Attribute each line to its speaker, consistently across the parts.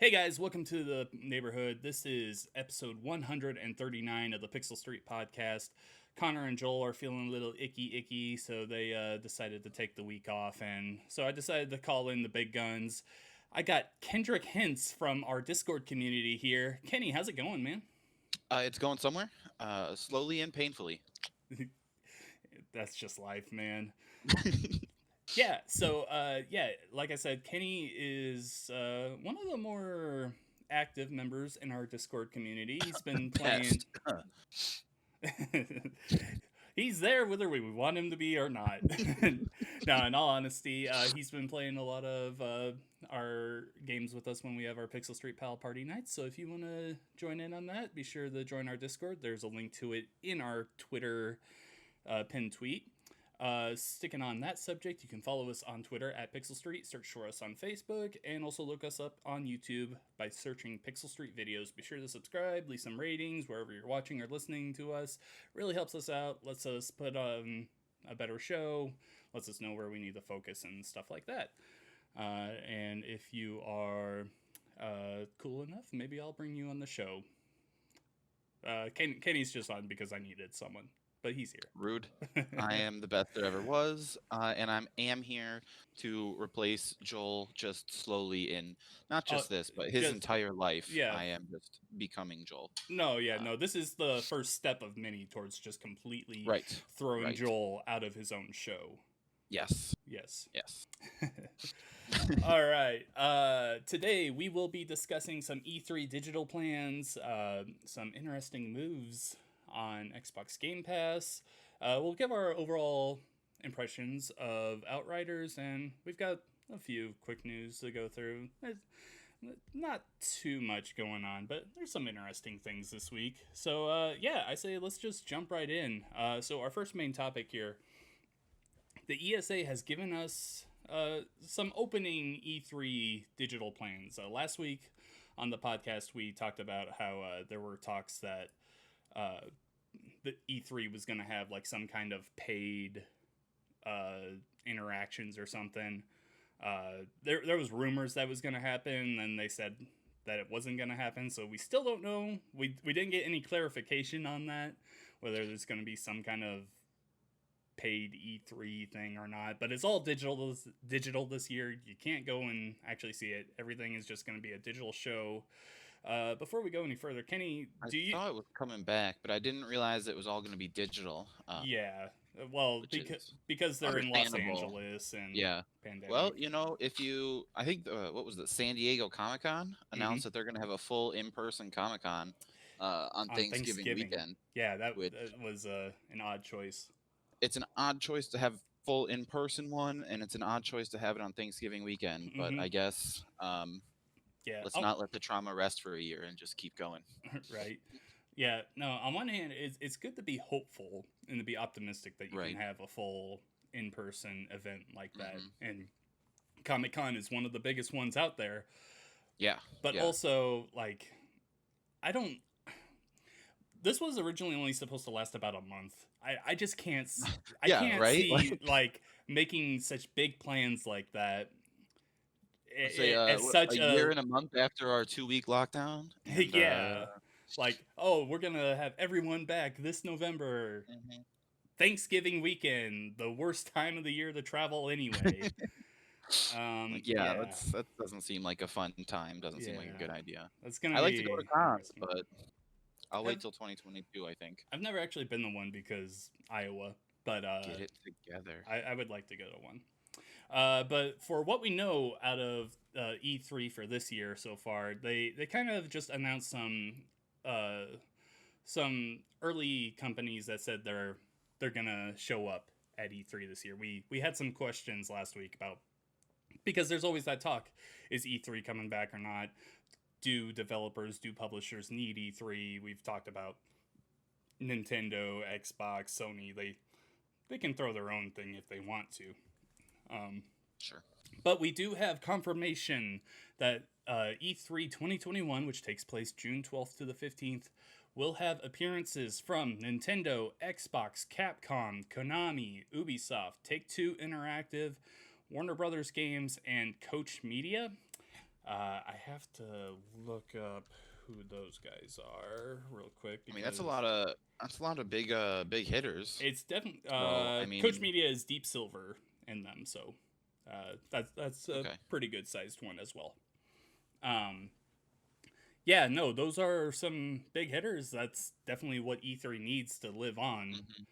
Speaker 1: Hey guys, welcome to the neighborhood. This is episode 139 of the Pixel Street podcast. Connor and Joel are feeling a little icky, so they decided to take the week off, and so I decided to call in the big guns. I got Kendrick Hintz from our Discord community here. Kenny, how's it going, man?
Speaker 2: It's going somewhere, slowly and painfully.
Speaker 1: That's just life, man. Like I said, Kenny is one of the more active members in our Discord community. He's been playing.
Speaker 2: Best.
Speaker 1: He's there whether we want him to be or not. No, in all honesty, he's been playing a lot of our games with us when we have our Pixel Street Pal Party nights. So if you want to join in on that, be sure to join our Discord. There's a link to it in our Twitter pinned tweet. Sticking on that subject, you can follow us on Twitter at Pixel Street, search for us on Facebook, and also look us up on YouTube by searching Pixel Street Videos. Be sure to subscribe, leave some ratings wherever you're watching or listening to us. Really helps us out, lets us put on a better show, lets us know where we need to focus and stuff like that. And if you are cool enough, maybe I'll bring you on the show. Kenny's just on because I needed someone. But he's here.
Speaker 2: Rude. I am the best there ever was, and I am here to replace Joel just slowly in not just this, but his entire life.
Speaker 1: Yeah.
Speaker 2: I am just becoming Joel.
Speaker 1: No, this is the first step of many towards just completely throwing Joel out of his own show.
Speaker 2: Yes.
Speaker 1: All right. Today we will be discussing some E3 digital plans, some interesting moves on Xbox Game Pass. We'll give our overall impressions of Outriders, and we've got a few quick news to go through. There's not too much going on, but there's some interesting things this week. So, I say let's just jump right in. So our first main topic here, the ESA has given us some opening E3 digital plans. Last week on the podcast, we talked about how there were talks that the E3 was going to have like some kind of paid interactions or something. There was rumors that was going to happen, and they said that it wasn't going to happen, so we still don't know. We didn't get any clarification on that, whether there's going to be some kind of paid E3 thing or not, but it's all digital this year. You can't go and actually see it. Everything is just going to be a digital show. Before we go any further, Kenny,
Speaker 2: I thought it was coming back, but I didn't realize it was all going to be digital.
Speaker 1: Because they're in Los Angeles and pandemic.
Speaker 2: Well, I think what was it, San Diego Comic-Con announced that they're going to have a full in-person Comic-Con on Thanksgiving weekend.
Speaker 1: Yeah, that was an odd choice.
Speaker 2: It's an odd choice to have full in-person one, and it's an odd choice to have it on Thanksgiving weekend. But I guess let's not let the trauma rest for a year and just keep going.
Speaker 1: Right. Yeah. No, on one hand, it's good to be hopeful and to be optimistic that you can have a full in-person event like that. And Comic-Con is one of the biggest ones out there.
Speaker 2: Yeah.
Speaker 1: But also, like, this was originally only supposed to last about a month. I just can't. I can't see like making such big plans like that.
Speaker 2: A year and a month after our 2-week lockdown.
Speaker 1: And, like, we're gonna have everyone back this November. Thanksgiving weekend, the worst time of the year to travel anyway.
Speaker 2: That doesn't seem like a fun time. Doesn't seem like a good idea.
Speaker 1: I
Speaker 2: like to go to cons, but I'll wait till 2022, I think.
Speaker 1: I've never actually been to one because Iowa, but
Speaker 2: get it together.
Speaker 1: I would like to go to one. But for what we know out of E3 for this year so far, they kind of just announced some early companies that said they're gonna show up at E3 this year. We had some questions last week about, because there's always that talk, is E3 coming back or not? Do publishers need E3? We've talked about Nintendo, Xbox, Sony. They can throw their own thing if they want to.
Speaker 2: Sure.
Speaker 1: But we do have confirmation that E3 2021, which takes place June 12th to the 15th, will have appearances from Nintendo, Xbox, Capcom, Konami, Ubisoft, Take-Two Interactive, Warner Brothers Games, and Koch Media. I have to look up who those guys are real quick
Speaker 2: I mean,
Speaker 1: because
Speaker 2: that's a lot of big hitters.
Speaker 1: it's definitely
Speaker 2: So I
Speaker 1: Coach
Speaker 2: mean,
Speaker 1: Media is Deep Silver in them, so that's a
Speaker 2: okay.
Speaker 1: pretty good sized one as well. Um, yeah, no, those are some big hitters. That's definitely what E3 needs to live on.
Speaker 2: Hmm.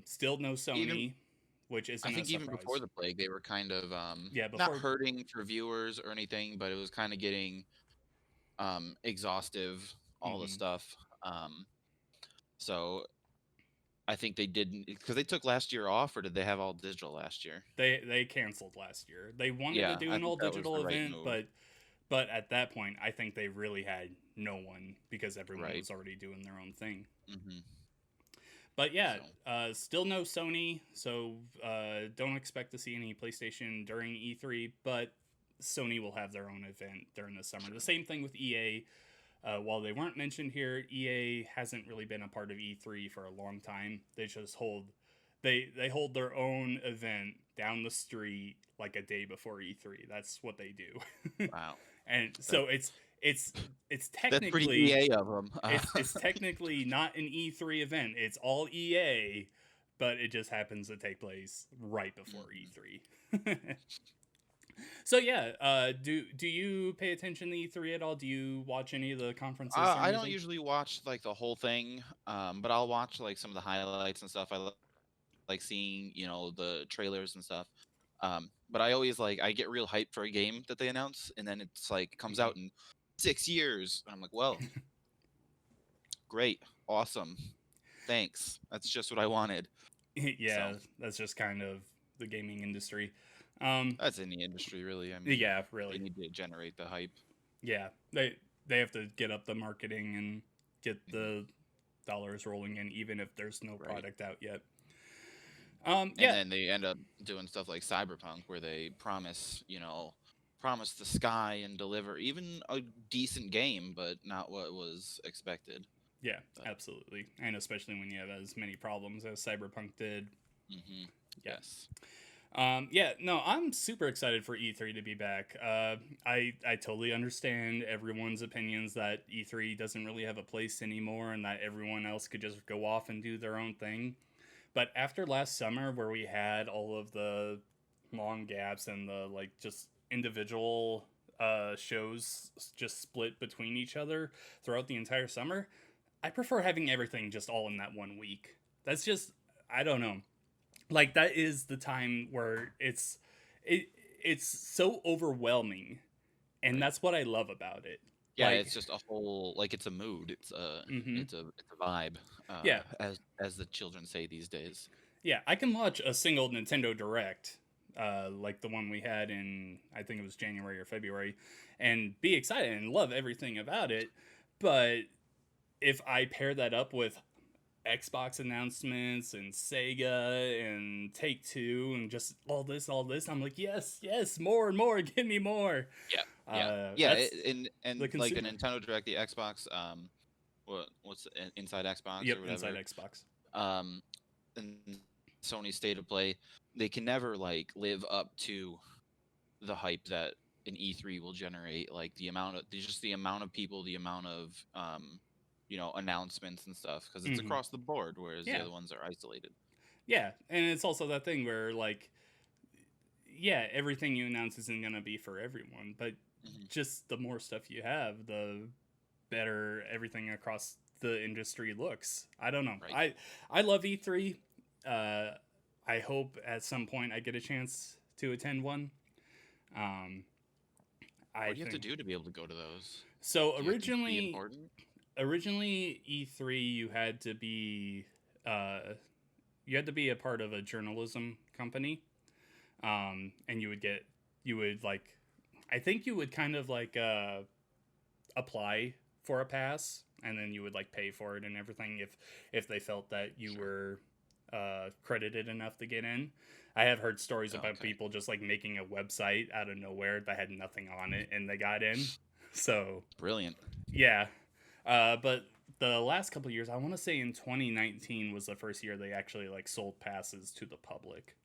Speaker 1: Still no
Speaker 2: Even
Speaker 1: Sony, which
Speaker 2: I
Speaker 1: isn't a
Speaker 2: think even before
Speaker 1: surprise.
Speaker 2: the plague, they were kind of
Speaker 1: Yeah,
Speaker 2: not
Speaker 1: before.
Speaker 2: hurting for viewers or anything, but it was kind of getting exhaustive, all the
Speaker 1: Hmm.
Speaker 2: stuff. Um, so I think they didn't because they took last year off, or did they have all digital last year?
Speaker 1: They canceled last year. They wanted to
Speaker 2: Yeah,
Speaker 1: do
Speaker 2: I
Speaker 1: an
Speaker 2: think
Speaker 1: all
Speaker 2: that was
Speaker 1: digital
Speaker 2: the right
Speaker 1: event,
Speaker 2: move.
Speaker 1: but at that point, I think they really had no one because everyone
Speaker 2: Right.
Speaker 1: was already doing their own thing.
Speaker 2: Hmm.
Speaker 1: But yeah,
Speaker 2: So
Speaker 1: still no Sony, so don't expect to see any PlayStation during E3. But Sony will have their own event during the summer.
Speaker 2: sure.
Speaker 1: The same thing with EA. While they weren't mentioned here, EA hasn't really been a part of E3 for a long time. They just hold they hold their own event down the street like a day before E3. That's what they do.
Speaker 2: Wow.
Speaker 1: And
Speaker 2: That
Speaker 1: so it's it's
Speaker 2: that's pretty
Speaker 1: technically
Speaker 2: EA of them.
Speaker 1: it's technically not an E3 event. It's all EA, but it just happens to take place right before
Speaker 2: Mhm.
Speaker 1: E3. So yeah, do you pay attention to E3 at all? Do you watch any of the conferences or
Speaker 2: I don't
Speaker 1: anything?
Speaker 2: usually watch like the whole thing, but I'll watch like some of the highlights and stuff. Like seeing the trailers and stuff. But I always I get real hyped for a game that they announce, and then it's like comes
Speaker 1: Hmm.
Speaker 2: out in 6 years. And I'm like, well, great, awesome, thanks. That's just what I wanted. So
Speaker 1: Yeah, that's just kind of the gaming industry. Um,
Speaker 2: that's in the industry, really. I mean,
Speaker 1: yeah,
Speaker 2: they
Speaker 1: really.
Speaker 2: need to generate the hype.
Speaker 1: Yeah, they have to get up the marketing and get
Speaker 2: Hmm.
Speaker 1: the dollars rolling in, even if there's no
Speaker 2: Right.
Speaker 1: product out yet.
Speaker 2: And
Speaker 1: Yeah,
Speaker 2: then they end up doing stuff like Cyberpunk, where they promise the sky and deliver even a decent game, but not what was expected.
Speaker 1: yeah,
Speaker 2: But
Speaker 1: absolutely, and especially when you have as many problems as Cyberpunk did.
Speaker 2: hmm
Speaker 1: Yeah.
Speaker 2: yes,
Speaker 1: Yeah, no, I'm super excited for E3 to be back. I totally understand everyone's opinions that E3 doesn't really have a place anymore and that everyone else could just go off and do their own thing. But after last summer, where we had all of the long gaps and the like just individual shows just split between each other throughout the entire summer, I prefer having everything just all in that one week. That's just, I don't know, like that is the time where it it's so overwhelming, and
Speaker 2: right.
Speaker 1: that's what I love about it.
Speaker 2: Yeah,
Speaker 1: Like,
Speaker 2: it's just a whole it's a mood.
Speaker 1: mm-hmm.
Speaker 2: It's a vibe,
Speaker 1: Yeah,
Speaker 2: as the children say these days.
Speaker 1: yeah, I can watch a single Nintendo Direct, like the one we had in, I think it was January or February, and be excited and love everything about it. But if I pair that up with Xbox announcements and Sega and Take Two and just all this, I'm like, yes, yes, more and more, give me more.
Speaker 2: Yeah, yeah, yeah.
Speaker 1: That's the
Speaker 2: And like the
Speaker 1: consumer.
Speaker 2: Nintendo Direct, the Xbox, Inside Xbox
Speaker 1: Yep,
Speaker 2: or
Speaker 1: inside
Speaker 2: whatever,
Speaker 1: Xbox.
Speaker 2: um, and Sony State of Play, they can never live up to the hype that an E3 will generate. Like the amount of people, the amount of announcements and stuff, because it's
Speaker 1: Hmm.
Speaker 2: across the board, whereas the
Speaker 1: Yeah,
Speaker 2: other ones are isolated.
Speaker 1: yeah, and it's also that thing where like, yeah, everything you announce isn't gonna be for everyone, but
Speaker 2: Hmm.
Speaker 1: just the more stuff you have, the better everything across the industry looks. I don't know.
Speaker 2: Right.
Speaker 1: I love E3. Uh, I hope at some point I get a chance to attend one. Um, I
Speaker 2: What do you have to
Speaker 1: think
Speaker 2: do to be able to go to those?
Speaker 1: so.
Speaker 2: Do you have to be important?
Speaker 1: Originally E3 uh, you had to be a part of a journalism company, and you would like I think you would kind of like apply for a pass, and then you would like pay for it and everything if they felt that you
Speaker 2: Sure.
Speaker 1: were credited enough to get in. I have heard stories
Speaker 2: Oh,
Speaker 1: about
Speaker 2: okay.
Speaker 1: people just like making a website out of nowhere that had nothing on it and they got in. So
Speaker 2: Brilliant.
Speaker 1: yeah, but the last couple of years, I want to say in 2019 was the first year they actually like sold passes to the public,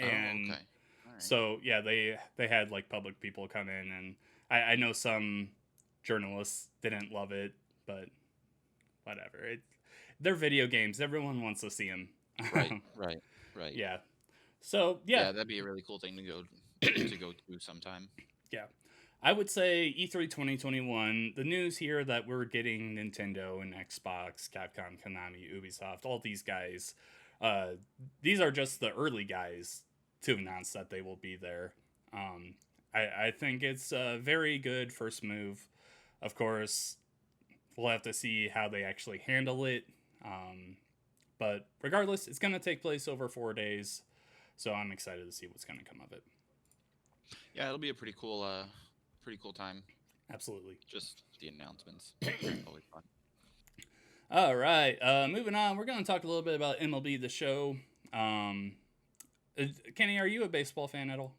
Speaker 2: Oh,
Speaker 1: and
Speaker 2: okay. All right.
Speaker 1: So yeah, they had like public people come in, and I know some journalists didn't love it, but whatever. They're video games. Everyone wants to see them.
Speaker 2: Right, right, right.
Speaker 1: Yeah. So yeah,
Speaker 2: Yeah, that'd be a really cool thing to go to sometime.
Speaker 1: yeah. I would say E3 2021. The news here that we're getting Nintendo and Xbox, Capcom, Konami, Ubisoft, all these guys. Uh, these are just the early guys to announce that they will be there. Um, I think it's a very good first move. Of course, we'll have to see how they actually handle it. But regardless, it's going to take place over 4 days. So I'm excited to see what's going to come of it.
Speaker 2: Yeah, it'll be a pretty cool time.
Speaker 1: Absolutely.
Speaker 2: Just the announcements, always fun.
Speaker 1: All right. Moving on, we're going to talk a little bit about MLB The Show. Kenny, are you a baseball fan at all?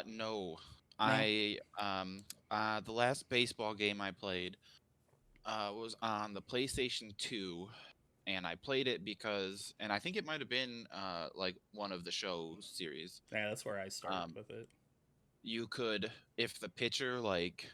Speaker 2: No,
Speaker 1: No.
Speaker 2: the last baseball game I played was on the PlayStation 2, and I played it because, and I think it might have been like one of the show series.
Speaker 1: Yeah, that's where I started with it.
Speaker 2: You could, if the pitcher like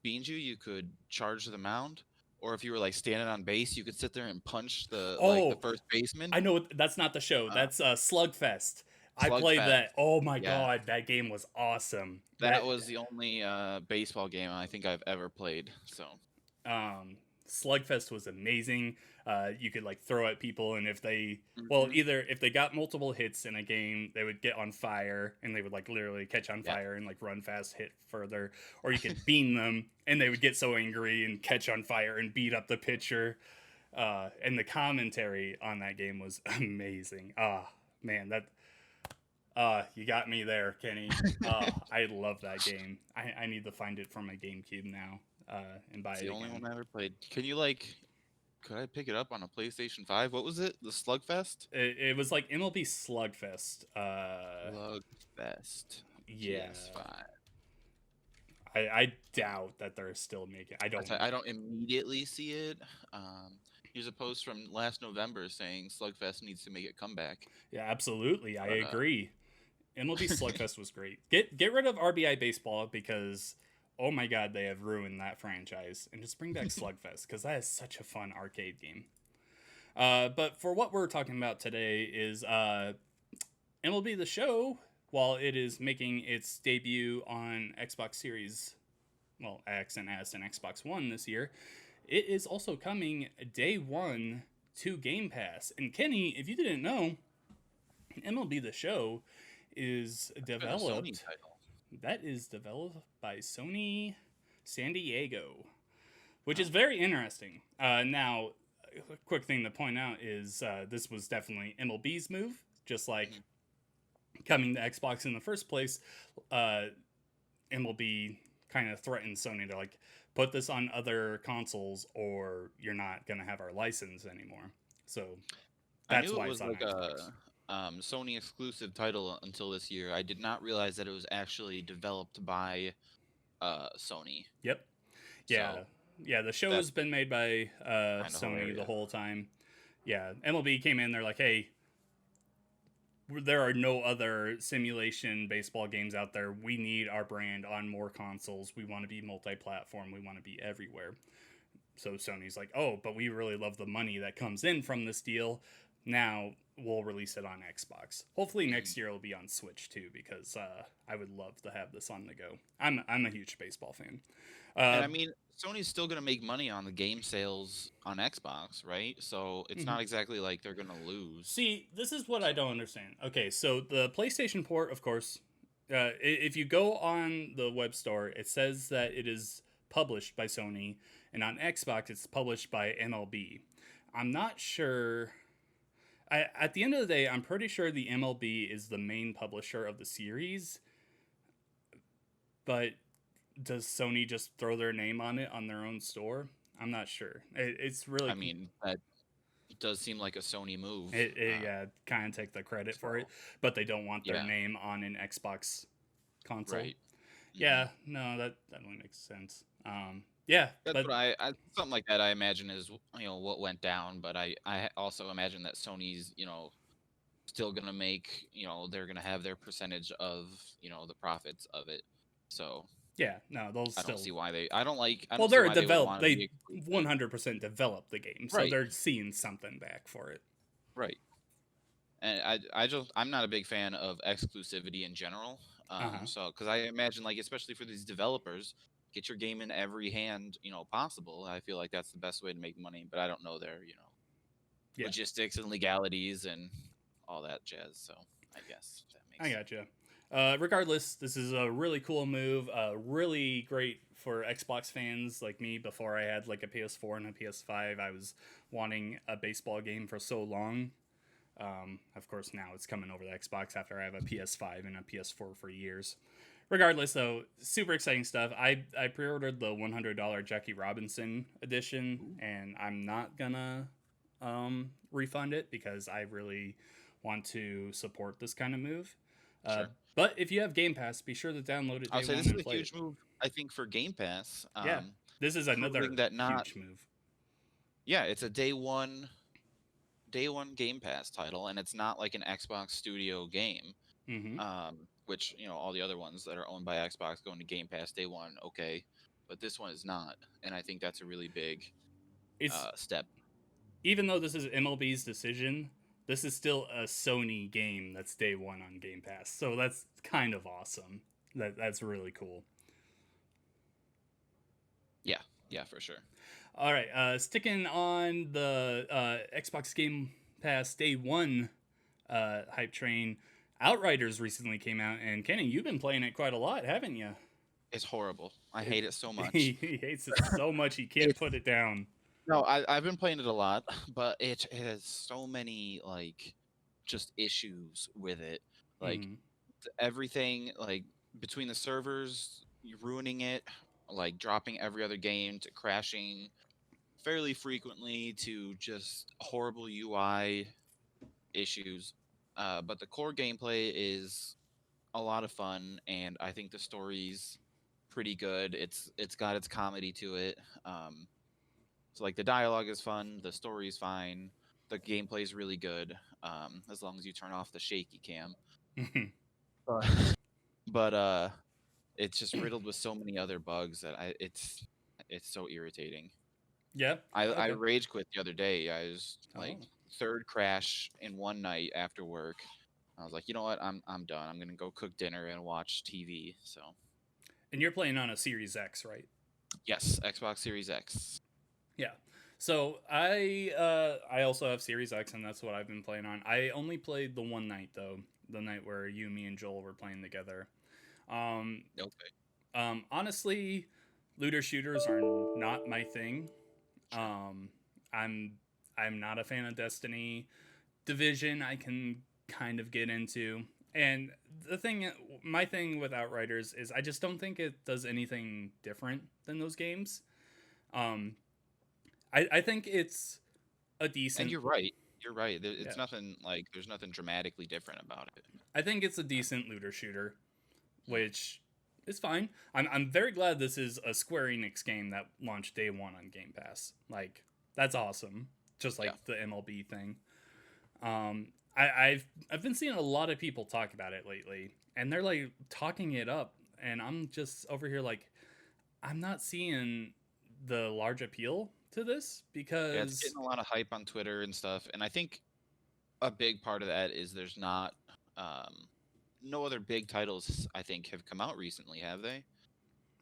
Speaker 2: beans you, you could charge the mound, or if you were like standing on base, you could sit there and punch the first baseman.
Speaker 1: I know that's not the show. That's Slugfest. I played
Speaker 2: Slugfest.
Speaker 1: that. Oh my
Speaker 2: Yeah.
Speaker 1: god, that game was awesome.
Speaker 2: That was the only baseball game I think I've ever played. So
Speaker 1: Slugfest was amazing. You could like throw at people, and if they
Speaker 2: Mhm.
Speaker 1: either if they got multiple hits in a game, they would get on fire, and they would like literally catch on
Speaker 2: Yeah.
Speaker 1: fire and like run fast, hit further, or you could bean them, and they would get so angry and catch on fire and beat up the pitcher. And the commentary on that game was amazing. Man, that you got me there, Kenny. I love that game. I need to find it from my GameCube now and buy
Speaker 2: It's
Speaker 1: it
Speaker 2: the only
Speaker 1: again.
Speaker 2: one I ever played. Can you could I pick it up on a PlayStation 5? What was it? The Slugfest?
Speaker 1: It was like MLB Slugfest.
Speaker 2: Slugfest.
Speaker 1: Yeah.
Speaker 2: PS5.
Speaker 1: I doubt that they're still making.
Speaker 2: I don't immediately see it. Here's a post from last November saying Slugfest needs to make a comeback.
Speaker 1: Yeah, absolutely. I
Speaker 2: But,
Speaker 1: agree. MLB Slugfest was great. Get rid of RBI baseball because oh my god, they have ruined that franchise, and just bring back Slugfest because that is such a fun arcade game. But for what we're talking about today is MLB The Show. While it is making its debut on Xbox Series, well, X and S and Xbox One this year, it is also coming day one to Game Pass. And Kenny, if you didn't know, MLB The Show is developed.
Speaker 2: Sony title.
Speaker 1: That is developed by Sony San Diego, which is very interesting. Now, a quick thing to point out is this was definitely MLB's move, just like coming to Xbox in the first place. MLB kind of threatened Sony to like put this on other consoles, or you're not gonna have our license anymore. So that's
Speaker 2: I knew
Speaker 1: why
Speaker 2: it
Speaker 1: it's
Speaker 2: was
Speaker 1: on
Speaker 2: like
Speaker 1: Xbox.
Speaker 2: a Sony exclusive title until this year. I did not realize that it was actually developed by Sony.
Speaker 1: Yep. Yeah.
Speaker 2: So
Speaker 1: Yeah. The show
Speaker 2: that's
Speaker 1: has been made by Sony the
Speaker 2: hilarious.
Speaker 1: whole time. Yeah. MLB came in. They're like, hey, there are no other simulation baseball games out there. We need our brand on more consoles. We want to be multi-platform. We want to be everywhere. So Sony's like, oh, but we really love the money that comes in from this deal. Now we'll release it on Xbox. Hopefully next year it'll be on Switch too, because I would love to have this on the go. I'm a huge baseball fan.
Speaker 2: And I mean, Sony's still going to make money on the game sales on Xbox, right? So it's not exactly like they're going to lose.
Speaker 1: See, this is what I don't understand. Okay, so the PlayStation port, of course, if you go on the web store, it says that it is published by Sony, and on Xbox, it's published by MLB. I'm not sure. At the end of the day, I'm pretty sure the MLB is the main publisher of the series, but does Sony just throw their name on it on their own store? I'm not sure. It's really.
Speaker 2: I mean, that does seem like a Sony move.
Speaker 1: Yeah, kind of take the credit for it, but they don't want their name on an Xbox console.
Speaker 2: Right.
Speaker 1: Yeah, no, that definitely makes sense. Yeah,
Speaker 2: That's
Speaker 1: but
Speaker 2: what I something like that I imagine is what went down, but I also imagine that Sony's still gonna make, they're gonna have their percentage of, the profits of it. So
Speaker 1: Yeah, no, they'll
Speaker 2: I don't
Speaker 1: still.
Speaker 2: see why I
Speaker 1: Well,
Speaker 2: don't see
Speaker 1: they're
Speaker 2: why they would
Speaker 1: developed.
Speaker 2: want to be
Speaker 1: They
Speaker 2: exclusive.
Speaker 1: 100% developed the game, so
Speaker 2: Right,
Speaker 1: they're seeing something back for it.
Speaker 2: right. And I'm not a big fan of exclusivity in general.
Speaker 1: Uh-huh.
Speaker 2: So because I imagine, like, especially for these developers, get your game in every hand, possible. I feel like that's the best way to make money. But I don't know their,
Speaker 1: Yeah,
Speaker 2: logistics and legalities and all that jazz. So I guess that
Speaker 1: I
Speaker 2: makes.
Speaker 1: gotcha. Regardless, this is a really cool move. Really great for Xbox fans like me. Before I had like a PS4 and a PS5, I was wanting a baseball game for so long. Of course, now it's coming over the Xbox after I have a PS5 and a PS4 for years. Regardless, though, super exciting stuff. I pre-ordered the $100 Jackie Robinson edition,
Speaker 2: Ooh,
Speaker 1: and I'm not gonna refund it because I really want to support this kind of move. Uh,
Speaker 2: sure.
Speaker 1: but if you have Game Pass, be sure to download it
Speaker 2: I
Speaker 1: day
Speaker 2: would say
Speaker 1: one
Speaker 2: this is
Speaker 1: and
Speaker 2: a
Speaker 1: play it.
Speaker 2: huge move. I think for Game Pass,
Speaker 1: Yeah, this is
Speaker 2: proving
Speaker 1: another
Speaker 2: that not.
Speaker 1: huge move.
Speaker 2: Yeah, it's a day one Game Pass title, and it's not like an Xbox Studio game.
Speaker 1: Mm-hmm.
Speaker 2: Which, all the other ones that are owned by Xbox going to Game Pass day one, okay, but this one is not, and I think that's a really big
Speaker 1: It's
Speaker 2: step.
Speaker 1: even though this is MLB's decision, this is still a Sony game that's day one on Game Pass. So that's kind of awesome. That's really cool.
Speaker 2: Yeah, yeah, for sure.
Speaker 1: All right, sticking on the Xbox Game Pass day one hype train. Outriders recently came out, and Kenny, you've been playing it quite a lot, haven't you?
Speaker 2: It's horrible. I
Speaker 1: It,
Speaker 2: hate it so much.
Speaker 1: he hates it so much he can't
Speaker 2: It's
Speaker 1: put it down.
Speaker 2: no, I've been playing it a lot, but it has so many, like, just issues with it. Like,
Speaker 1: Mm-hmm.
Speaker 2: everything, like, between the servers ruining it, like dropping every other game, to crashing fairly frequently, to just horrible UI issues. But the core gameplay is a lot of fun, and I think the story's pretty good. It's got its comedy to it. So, like, the dialogue is fun, the story's fine, the gameplay is really good. As long as you turn off the shaky cam. But but it's just riddled with so many other bugs that it's so irritating.
Speaker 1: Yeah.
Speaker 2: I
Speaker 1: Okay.
Speaker 2: rage quit the other day. I was like,
Speaker 1: Oh.
Speaker 2: third crash in one night after work. I was like, you know what? I'm done. I'm gonna go cook dinner and watch TV. So
Speaker 1: And you're playing on a Series X, right?
Speaker 2: yes, Xbox Series X.
Speaker 1: Yeah. So I also have Series X, and that's what I've been playing on. I only played the one night though, the night where you, me, and Joel were playing together. Um,
Speaker 2: Okay,
Speaker 1: honestly, looter shooters are not my thing.
Speaker 2: sure.
Speaker 1: Um, I'm I'm not a fan of Destiny. Division I can kind of get into, and the thing, my thing with Outriders is I just don't think it does anything different than those games. Um, I think it's a
Speaker 2: And
Speaker 1: decent.
Speaker 2: you're right. You're right.
Speaker 1: Yeah,
Speaker 2: It's nothing like, there's nothing dramatically different about it.
Speaker 1: I think it's a decent looter shooter, which is fine. I'm very glad this is a Square Enix game that launched day one on Game Pass. Like that's awesome. Just
Speaker 2: Yeah.
Speaker 1: like the MLB thing. I've been seeing a lot of people talk about it lately, and they're like talking it up, and I'm just over here like I'm not seeing the large appeal to this
Speaker 2: Yeah, it's
Speaker 1: because
Speaker 2: getting a lot of hype on Twitter and stuff. And I think a big part of that is there's not um no other big titles, I think, have come out recently, have they?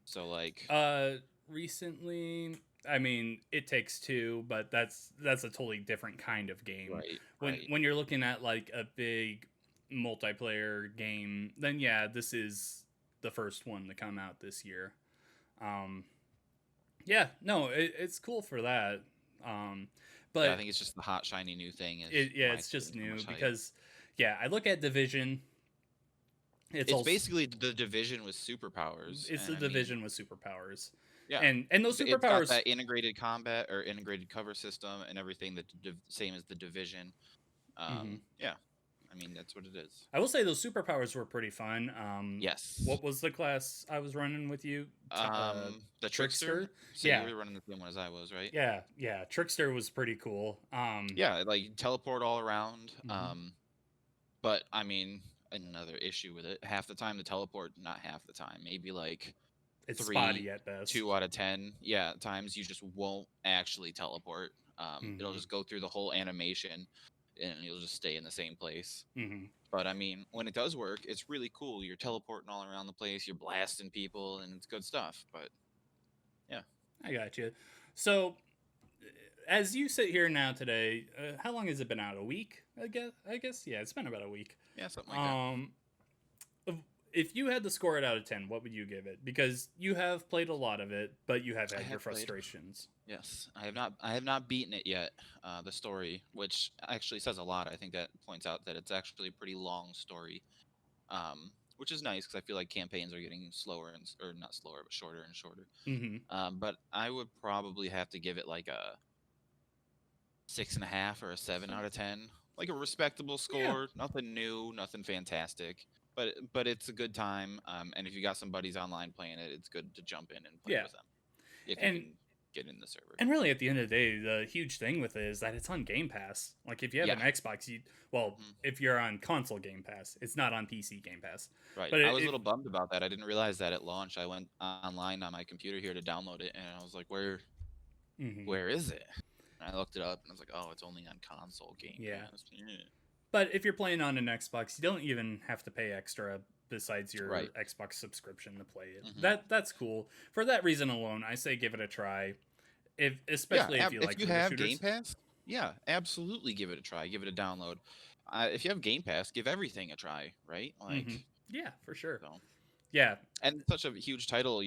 Speaker 2: So, like,
Speaker 1: uh recently, I mean, It Takes Two, but that's a totally different kind of game.
Speaker 2: right,
Speaker 1: When
Speaker 2: right.
Speaker 1: when you're looking at like a big multiplayer game, then yeah, this is the first one to come out this year. Um, yeah, no, it's cool for that. Um,
Speaker 2: Yeah, I
Speaker 1: but
Speaker 2: think it's just the hot shiny new thing is
Speaker 1: yeah,
Speaker 2: why
Speaker 1: it's
Speaker 2: it's getting
Speaker 1: just
Speaker 2: so
Speaker 1: new
Speaker 2: much hype.
Speaker 1: because yeah, I look at Division. It's
Speaker 2: It's
Speaker 1: also
Speaker 2: basically the Division with superpowers,
Speaker 1: it's
Speaker 2: and
Speaker 1: the
Speaker 2: I mean,
Speaker 1: Division with superpowers,
Speaker 2: yeah,
Speaker 1: and those
Speaker 2: it's got
Speaker 1: superpowers.
Speaker 2: that integrated combat or integrated cover system and everything, that same as the Division.
Speaker 1: Mhm.
Speaker 2: Yeah, I mean, that's what it is.
Speaker 1: I will say those superpowers were pretty fun.
Speaker 2: Yes.
Speaker 1: What was the class I was running with you?
Speaker 2: The Trickster.
Speaker 1: Trickster.
Speaker 2: So you
Speaker 1: Yeah,
Speaker 2: were running the same one as I was, right?
Speaker 1: yeah. Trickster was pretty cool.
Speaker 2: Yeah, like teleport all around.
Speaker 1: Mhm.
Speaker 2: But I mean, another issue with it, half the time the teleport, not half the time, maybe like
Speaker 1: It's
Speaker 2: 3,
Speaker 1: spotty at best.
Speaker 2: 2 out of 10, yeah, times you just won't actually teleport. It'll
Speaker 1: Hmm.
Speaker 2: just go through the whole animation, and you'll just stay in the same place.
Speaker 1: Hmm.
Speaker 2: But I mean, when it does work, it's really cool. You're teleporting all around the place, you're blasting people, and it's good stuff. But yeah,
Speaker 1: I got you. So, as you sit here now today, how long has it been out? A week? I guess. Yeah, it's been about a week.
Speaker 2: yeah, something like that.
Speaker 1: Um, if you had to score it out of 10, what would you give it? Because you have played a lot of it, but you have
Speaker 2: I
Speaker 1: had your
Speaker 2: have played.
Speaker 1: frustrations.
Speaker 2: Yes, I have not. I have not beaten it yet. The story, which actually says a lot. I think that points out that it's actually a pretty long story, which is nice because I feel like campaigns are getting slower or not slower, but shorter and shorter.
Speaker 1: Hmm.
Speaker 2: But I would probably have to give it like a 6.5 or a 7 out of 10, like a respectable
Speaker 1: Yeah.
Speaker 2: score. Nothing new, nothing fantastic, but it's a good time. And if you got some buddies online playing it, it's good to jump in and play
Speaker 1: Yeah.
Speaker 2: with them if you
Speaker 1: And
Speaker 2: can get in the server.
Speaker 1: and really, at the end of the day, the huge thing with it is that it's on Game Pass. Like, if you have
Speaker 2: Yeah.
Speaker 1: an Xbox,
Speaker 2: Mhm.
Speaker 1: if you're on console Game Pass, it's not on PC Game Pass.
Speaker 2: Right.
Speaker 1: But
Speaker 2: I was a
Speaker 1: if
Speaker 2: little bummed about that. I didn't realize that at launch. I went online on my computer here to download it, and I was like,
Speaker 1: Mhm.
Speaker 2: where is it? And I looked it up, and I was like, oh, it's only on console Game
Speaker 1: Yeah.
Speaker 2: Pass. Yeah.
Speaker 1: But if you're playing on an Xbox, you don't even have to pay extra besides your
Speaker 2: Right.
Speaker 1: Xbox subscription to play it.
Speaker 2: Hmm.
Speaker 1: That's cool. For that reason alone, I say give it a try. If
Speaker 2: Yeah.
Speaker 1: especially if you
Speaker 2: If
Speaker 1: like
Speaker 2: you
Speaker 1: shooter
Speaker 2: have Game
Speaker 1: shooters.
Speaker 2: Pass, yeah, absolutely give it a try. Give it a download. If you have Game Pass, give everything a try. Right.
Speaker 1: Hmm.
Speaker 2: Like,
Speaker 1: Yeah, for sure.
Speaker 2: so.
Speaker 1: Yeah.
Speaker 2: And such a huge title,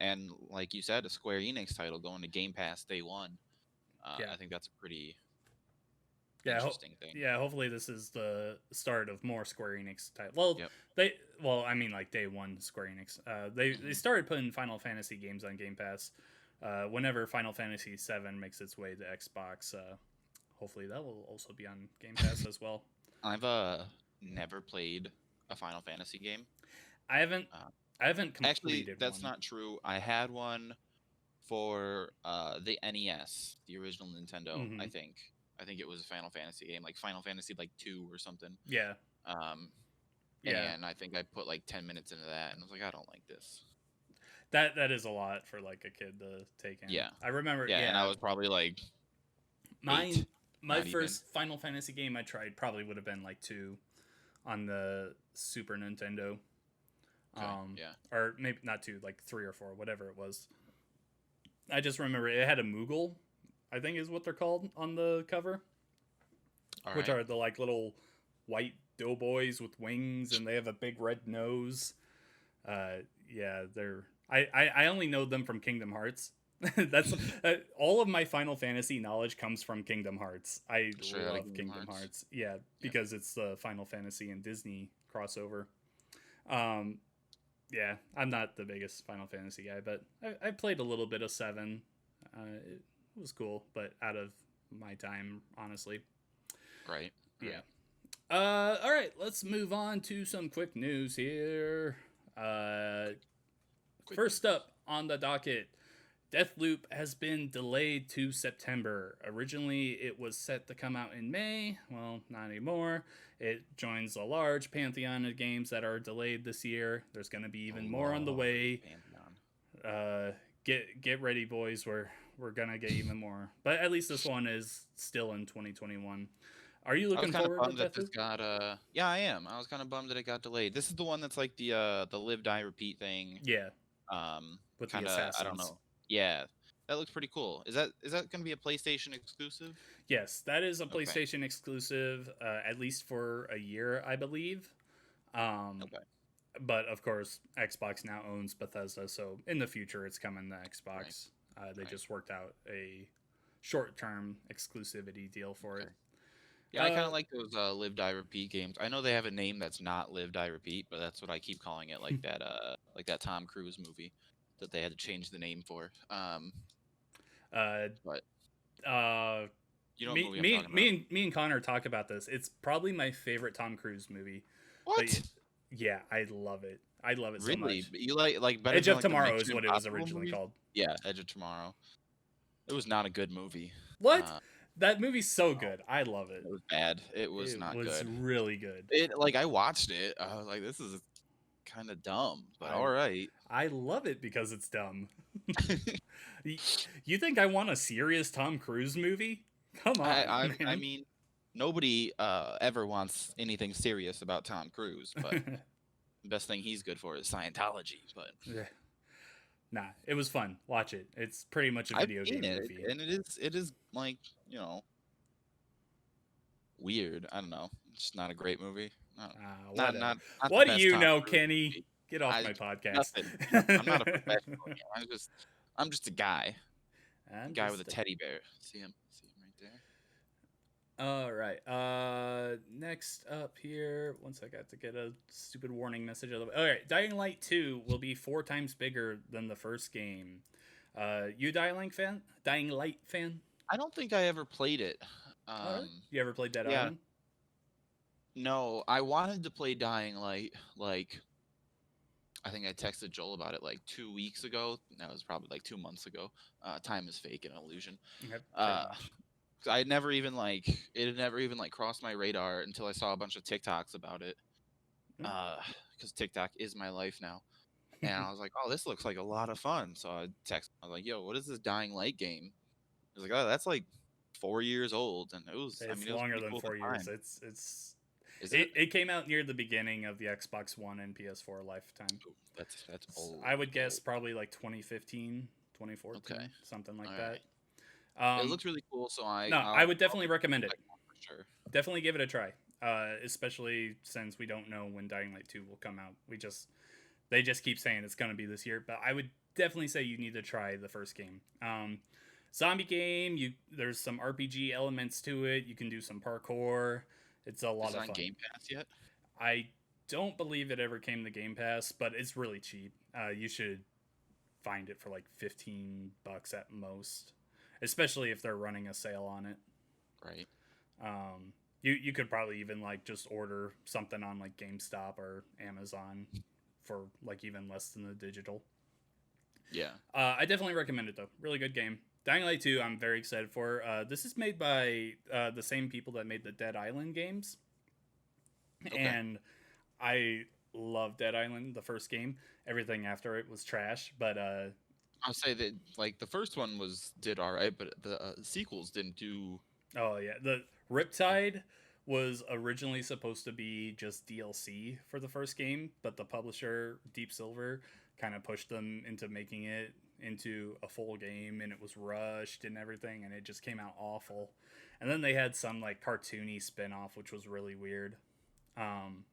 Speaker 2: and like you said, a Square Enix title going to Game Pass day one.
Speaker 1: Yeah.
Speaker 2: I think that's a pretty
Speaker 1: Yeah,
Speaker 2: interesting thing.
Speaker 1: yeah. Hopefully, this is the start of more Square Enix type. Well,
Speaker 2: Yep.
Speaker 1: I mean, like day one Square Enix. They
Speaker 2: Hmm.
Speaker 1: started putting Final Fantasy games on Game Pass. Whenever Final Fantasy VII makes its way to Xbox, hopefully that will also be on Game Pass as well.
Speaker 2: I've never played a Final Fantasy game.
Speaker 1: I haven't,
Speaker 2: Uh,
Speaker 1: I haven't
Speaker 2: Actually,
Speaker 1: completed
Speaker 2: that's
Speaker 1: one.
Speaker 2: not true. I had one for the NES, the original Nintendo.
Speaker 1: Hmm.
Speaker 2: I think it was a Final Fantasy game, like Final Fantasy like 2 or something.
Speaker 1: Yeah,
Speaker 2: Um,
Speaker 1: yeah.
Speaker 2: and I think I put like 10 minutes into that, and I was like, I don't like this.
Speaker 1: That is a lot for like a kid to take in.
Speaker 2: Yeah,
Speaker 1: I remember.
Speaker 2: yeah, and I
Speaker 1: Yeah,
Speaker 2: was probably like
Speaker 1: mine.
Speaker 2: 8,
Speaker 1: My
Speaker 2: not even.
Speaker 1: first Final Fantasy game I tried probably would have been like 2 on the Super Nintendo.
Speaker 2: Okay, yeah.
Speaker 1: Or maybe not 2, like 3 or 4, whatever it was. I just remember it had a Moogle, I think is what they're called on the cover,
Speaker 2: All
Speaker 1: which
Speaker 2: right.
Speaker 1: are the like little white doughboys with wings, and they have a big red nose. Yeah, they're. I only know them from Kingdom Hearts. That's all of my Final Fantasy knowledge comes from Kingdom Hearts. I
Speaker 2: Straight out of
Speaker 1: love
Speaker 2: Kingdom
Speaker 1: Kingdom
Speaker 2: Hearts.
Speaker 1: Hearts. Yeah,
Speaker 2: Yep.
Speaker 1: because it's the Final Fantasy and Disney crossover. Um, yeah, I'm not the biggest Final Fantasy guy, but I played a little bit of 7. It was cool, but out of my time, honestly.
Speaker 2: Right.
Speaker 1: Yeah.
Speaker 2: Right.
Speaker 1: All right, let's move on to some quick news here.
Speaker 2: Quick
Speaker 1: First
Speaker 2: news.
Speaker 1: up on the docket, Deathloop has been delayed to September. Originally, it was set to come out in May. Well, not anymore. It joins a large pantheon of games that are delayed this year. There's going to be even more on the way.
Speaker 2: Pantheon.
Speaker 1: Get ready, boys. We're gonna get even more. But at least this one is still in 2021. Are you
Speaker 2: I was
Speaker 1: looking
Speaker 2: kind of
Speaker 1: forward to
Speaker 2: bummed that this
Speaker 1: Deathloop?
Speaker 2: got yeah, I am. I was kind of bummed that it got delayed. This is the one that's like the live die repeat thing.
Speaker 1: Yeah,
Speaker 2: Um
Speaker 1: with the
Speaker 2: kind of, I don't
Speaker 1: assassins.
Speaker 2: know. Yeah. That looks pretty cool. Is that going to be a PlayStation exclusive?
Speaker 1: Yes, that is a
Speaker 2: Okay.
Speaker 1: PlayStation exclusive, at least for a year, I believe. Um,
Speaker 2: Okay.
Speaker 1: but of course, Xbox now owns Bethesda, so in the future, it's coming to
Speaker 2: Right.
Speaker 1: Xbox. They
Speaker 2: Right.
Speaker 1: just worked out a short-term exclusivity deal for
Speaker 2: Okay.
Speaker 1: it.
Speaker 2: Yeah, I kind
Speaker 1: Uh,
Speaker 2: of like those live die repeat games. I know they have a name that's not live die repeat, but that's what I keep calling it, like that Tom Cruise movie that they had to change the name for.
Speaker 1: uh,
Speaker 2: But
Speaker 1: uh,
Speaker 2: you know what movie I'm talking about?
Speaker 1: me and Connor talk about this. It's probably my favorite Tom Cruise movie. But
Speaker 2: What?
Speaker 1: yeah, I love it. I love it so
Speaker 2: Really?
Speaker 1: much.
Speaker 2: You like better
Speaker 1: Edge
Speaker 2: than
Speaker 1: of
Speaker 2: like the
Speaker 1: Tomorrow is
Speaker 2: Mission
Speaker 1: what it was
Speaker 2: Impossible
Speaker 1: originally
Speaker 2: movies?
Speaker 1: called.
Speaker 2: Yeah, Edge of Tomorrow. It was not a good movie.
Speaker 1: What?
Speaker 2: Uh,
Speaker 1: That movie's so good. I love it.
Speaker 2: It was bad. It was
Speaker 1: It
Speaker 2: not
Speaker 1: was
Speaker 2: good.
Speaker 1: really good.
Speaker 2: It like I watched it. I was like, this is kind of dumb, but
Speaker 1: I
Speaker 2: all right.
Speaker 1: I love it because it's dumb. You think I want a serious Tom Cruise movie? Come on,
Speaker 2: I
Speaker 1: man.
Speaker 2: mean, nobody ever wants anything serious about Tom Cruise, but the best thing he's good for is Scientology. But
Speaker 1: Yeah. Nah, it was fun. Watch it. It's pretty much a
Speaker 2: I've
Speaker 1: video
Speaker 2: seen
Speaker 1: game
Speaker 2: it,
Speaker 1: movie.
Speaker 2: and it is like weird. I don't know. It's not a great movie. No, not
Speaker 1: Whatever.
Speaker 2: not not the
Speaker 1: What do
Speaker 2: best
Speaker 1: you
Speaker 2: Tom
Speaker 1: know,
Speaker 2: Cruise
Speaker 1: Kenny?
Speaker 2: movie.
Speaker 1: Get off
Speaker 2: I
Speaker 1: my podcast.
Speaker 2: nothing. I'm not a professional. I'm just a guy. A
Speaker 1: I'm
Speaker 2: guy with a
Speaker 1: just
Speaker 2: teddy bear. See him? See him right there?
Speaker 1: All right. Next up here, once I got to get a stupid warning message out of the way. All right, Dying Light 2 will be 4 times bigger than the first game. You Dying Light fan? Dying Light fan?
Speaker 2: I don't think I ever played it.
Speaker 1: All right. You ever played Dead
Speaker 2: Yeah,
Speaker 1: Island?
Speaker 2: no, I wanted to play Dying Light. Like, I think I texted Joel about it like 2 weeks ago. That was probably like 2 months ago. Time is fake and illusion.
Speaker 1: Okay, pretty
Speaker 2: Uh,
Speaker 1: much.
Speaker 2: 'Cause I never even like it had never even like crossed my radar until I saw a bunch of TikToks about it.
Speaker 1: Hmm.
Speaker 2: Because TikTok is my life now. And I was like, oh, this looks like a lot of fun. So I texted, I was like, yo, what is this Dying Light game? I was like, oh, that's like 4 years old. And it was, I
Speaker 1: It's
Speaker 2: mean, it was
Speaker 1: longer
Speaker 2: pretty
Speaker 1: than
Speaker 2: cool at
Speaker 1: 4 years.
Speaker 2: the time. Is it?
Speaker 1: It came out near the beginning of the Xbox One and PS4 lifetime.
Speaker 2: Ooh, that's old.
Speaker 1: I would guess
Speaker 2: Old.
Speaker 1: probably like 2015, 2014,
Speaker 2: Okay.
Speaker 1: something like
Speaker 2: All
Speaker 1: that.
Speaker 2: right. It looks really cool. So
Speaker 1: No, I would
Speaker 2: I'll
Speaker 1: definitely
Speaker 2: give it
Speaker 1: recommend
Speaker 2: a
Speaker 1: it.
Speaker 2: second one for sure.
Speaker 1: Definitely give it a try. Especially since we don't know when Dying Light 2 will come out. They just keep saying it's going to be this year, but I would definitely say you need to try the first game. Zombie game, there's some RPG elements to it. You can do some parkour. It's a lot
Speaker 2: Is it
Speaker 1: of
Speaker 2: on
Speaker 1: fun.
Speaker 2: Game Pass yet?
Speaker 1: I don't believe it ever came to Game Pass, but it's really cheap. You should find it for like $15 at most, especially if they're running a sale on it.
Speaker 2: Right.
Speaker 1: You could probably even like just order something on like GameStop or Amazon for like even less than the digital.
Speaker 2: Yeah.
Speaker 1: I definitely recommend it though. Really good game. Dying Light 2, I'm very excited for. This is made by the same people that made the Dead Island games.
Speaker 2: Okay.
Speaker 1: And I love Dead Island, the first game. Everything after it was trash, but
Speaker 2: I'll say that like the first one did all right, but the sequels didn't do.
Speaker 1: oh yeah, the Riptide was originally supposed to be just DLC for the first game, but the publisher Deep Silver kind of pushed them into making it into a full game, and it was rushed and everything, and it just came out awful. And then they had some like cartoony spin-off, which was really weird. Um,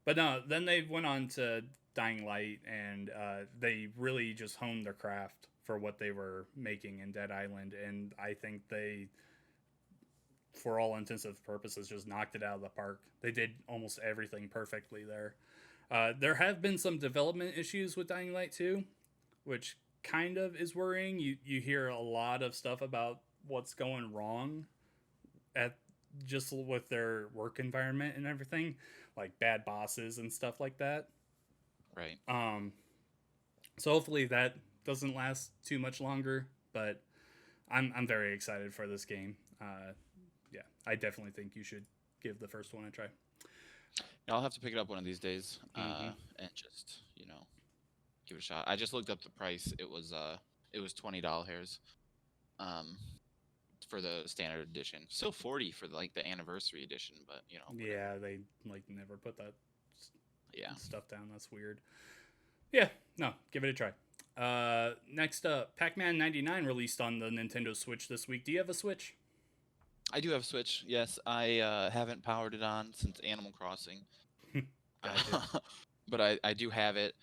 Speaker 1: but no, then they went on to Dying Light, and they really just honed their craft for what they were making in Dead Island, and I think they, for all intents and purposes, just knocked it out of the park. They did almost everything perfectly there. There have been some development issues with Dying Light 2, which kind of is worrying. You hear a lot of stuff about what's going wrong at just with their work environment and everything, like bad bosses and stuff like that.
Speaker 2: Right.
Speaker 1: So hopefully that doesn't last too much longer, but I'm very excited for this game. Yeah, I definitely think you should give the first one a try.
Speaker 2: Yeah, I'll have to pick it up one of these days,
Speaker 1: Mhm.
Speaker 2: and just give it a shot. I just looked up the price. It was $20, for the standard edition. Still 40 for like the anniversary edition, but whatever.
Speaker 1: Yeah, they like never put that
Speaker 2: Yeah.
Speaker 1: stuff down. That's weird. Yeah, no, give it a try. Next up, Pac-Man 99 released on the Nintendo Switch this week. Do you have a Switch?
Speaker 2: I do have a Switch. Yes, I haven't powered it on since Animal Crossing.
Speaker 1: Gotcha.
Speaker 2: But I do have it.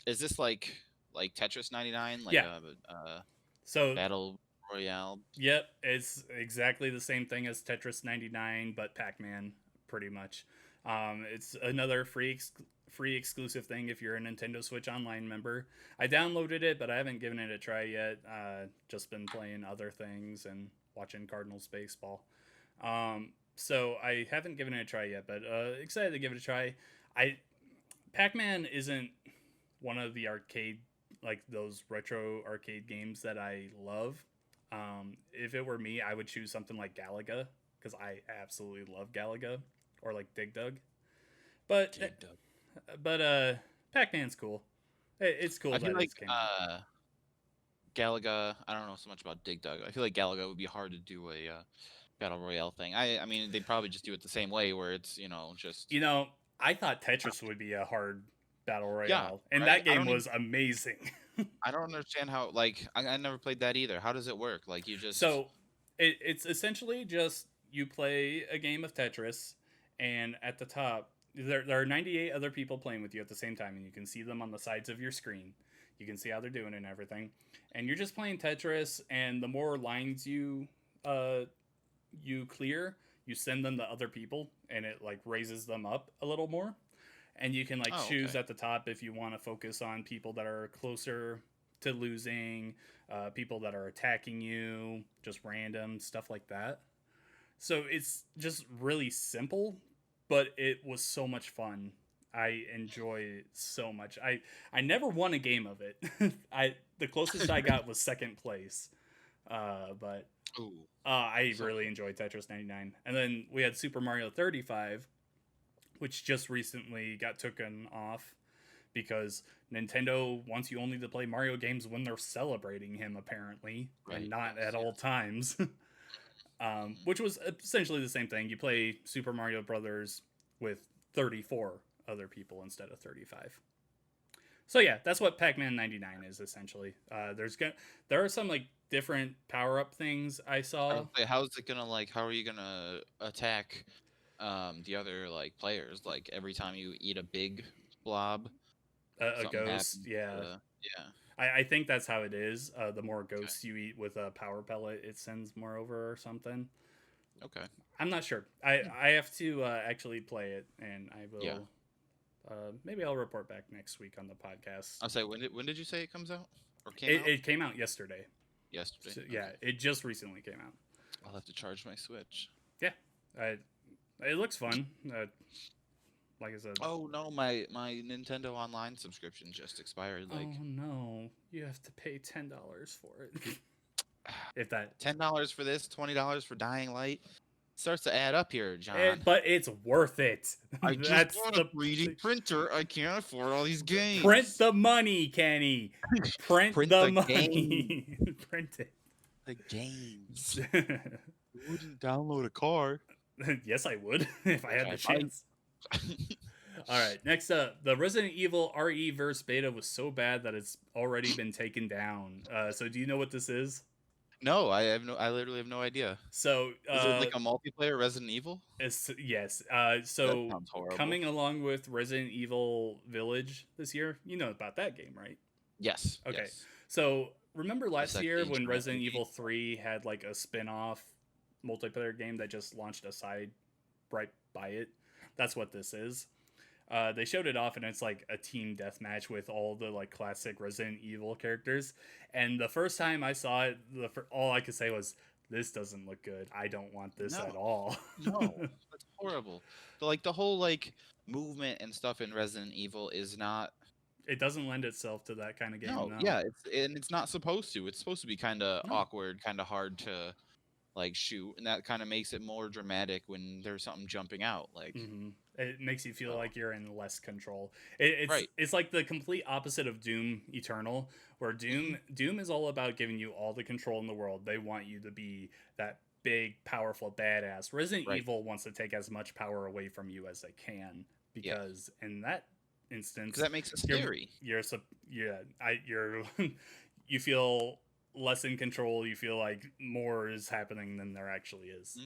Speaker 2: Is this like Tetris 99, like
Speaker 1: Yeah.
Speaker 2: a
Speaker 1: So,
Speaker 2: battle royale?
Speaker 1: yep, it's exactly the same thing as Tetris 99, but Pac-Man, pretty much. It's another free exclusive thing if you're a Nintendo Switch Online member. I downloaded it, but I haven't given it a try yet. Just been playing other things and watching Cardinals baseball. So I haven't given it a try yet, but excited to give it a try. Pac-Man isn't one of the arcade, like those retro arcade games that I love. If it were me, I would choose something like Galaga because I absolutely love Galaga, or like Dig Dug. But
Speaker 2: Dig Dug.
Speaker 1: Pac-Man's cool. It's
Speaker 2: I
Speaker 1: cool
Speaker 2: feel
Speaker 1: that
Speaker 2: like
Speaker 1: it's came out.
Speaker 2: Galaga. I don't know so much about Dig Dug. I feel like Galaga would be hard to do a battle royale thing. I mean, they'd probably just do it the same way, where it's just
Speaker 1: You know, I thought Tetris would be a hard battle
Speaker 2: yeah,
Speaker 1: royale, and
Speaker 2: right.
Speaker 1: that game was amazing.
Speaker 2: I don't understand how I never played that either. How does it work? Like you just
Speaker 1: So it's essentially just you play a game of Tetris, and at the top there are 98 other people playing with you at the same time, and you can see them on the sides of your screen. You can see how they're doing and everything, and you're just playing Tetris. And the more lines you clear, you send them to other people, and it like raises them up a little more. And you can like
Speaker 2: oh
Speaker 1: choose
Speaker 2: okay.
Speaker 1: at the top if you want to focus on people that are closer to losing, people that are attacking you, just random stuff like that. So it's just really simple, but it was so much fun. I enjoy it so much. I never won a game of it. I The closest I got was second place. But
Speaker 2: Ooh.
Speaker 1: I
Speaker 2: So
Speaker 1: really enjoyed Tetris 99. And then we had Super Mario 35, which just recently got taken off because Nintendo wants you only to play Mario games when they're celebrating him, apparently, and
Speaker 2: right.
Speaker 1: not
Speaker 2: Yes.
Speaker 1: at all times. Which was essentially the same thing. You play Super Mario Brothers with 34 other people instead of 35. So yeah, that's what Pac-Man 99 is essentially. There are some like different power-up things I saw.
Speaker 2: How is it gonna How are you gonna attack the other players? Like every time you eat a big blob,
Speaker 1: A
Speaker 2: something
Speaker 1: ghost,
Speaker 2: happens.
Speaker 1: yeah.
Speaker 2: Yeah.
Speaker 1: I think that's how it is. The more
Speaker 2: Okay.
Speaker 1: ghosts you eat with a power pellet, it sends more over or something.
Speaker 2: Okay.
Speaker 1: I'm not sure. I have to actually play it, and I
Speaker 2: Yeah.
Speaker 1: will. Maybe I'll report back next week on the podcast.
Speaker 2: I'll say when did you say it comes out or came
Speaker 1: It,
Speaker 2: out?
Speaker 1: it came out yesterday.
Speaker 2: Yesterday.
Speaker 1: So, yeah,
Speaker 2: Okay.
Speaker 1: it just recently came out.
Speaker 2: I'll have to charge my Switch.
Speaker 1: Yeah, it looks fun. Like I said.
Speaker 2: Oh no, my Nintendo Online subscription just expired.
Speaker 1: Oh no, you have to pay $10 for it. If that.
Speaker 2: $10 for this, $20 for Dying Light. Starts to add up here, John.
Speaker 1: But it's worth it.
Speaker 2: I just
Speaker 1: That's
Speaker 2: bought
Speaker 1: the
Speaker 2: a 3D printer. I can't afford all these games.
Speaker 1: print the money, Kenny. Print the money.
Speaker 2: Game.
Speaker 1: Print it.
Speaker 2: The games. You wouldn't download a car.
Speaker 1: Yes, I would if I had the
Speaker 2: Okay,
Speaker 1: chance. All right, next up, the Resident Evil RE verse beta was so bad that it's already been taken down. So do you know what this is?
Speaker 2: No, I literally have no idea.
Speaker 1: So
Speaker 2: Is it like a multiplayer Resident Evil?
Speaker 1: yes.
Speaker 2: That
Speaker 1: So
Speaker 2: sounds horrible.
Speaker 1: coming along with Resident Evil Village this year, you know about that game, right?
Speaker 2: Yes.
Speaker 1: Okay.
Speaker 2: Yes.
Speaker 1: So remember last
Speaker 2: like
Speaker 1: year
Speaker 2: the
Speaker 1: when
Speaker 2: internet
Speaker 1: Resident
Speaker 2: movie?
Speaker 1: Evil 3 had like a spin-off multiplayer game that just launched a side right by it? That's what this is. They showed it off, and it's like a team deathmatch with all the like classic Resident Evil characters. And the first time I saw it, all I could say was, "This doesn't look good. I don't want this
Speaker 2: No.
Speaker 1: at all."
Speaker 2: No, that's horrible. The whole movement and stuff in Resident Evil is not.
Speaker 1: It doesn't lend itself to that kind of game.
Speaker 2: No,
Speaker 1: No.
Speaker 2: yeah, it's not supposed to. It's supposed to be kind of
Speaker 1: No.
Speaker 2: awkward, kind of hard to shoot, and that kind of makes it more dramatic when there's something jumping out.
Speaker 1: It makes you feel
Speaker 2: Oh.
Speaker 1: like you're in less control.
Speaker 2: Right.
Speaker 1: It's like the complete opposite of Doom Eternal, where Doom is all about giving you all the control in the world. They want you to be that big, powerful badass. Resident
Speaker 2: Right.
Speaker 1: Evil wants to take as much power away from you as they can, because in that instance,
Speaker 2: Because that makes it scary.
Speaker 1: you're you feel less in control. You feel like more is happening than there actually is.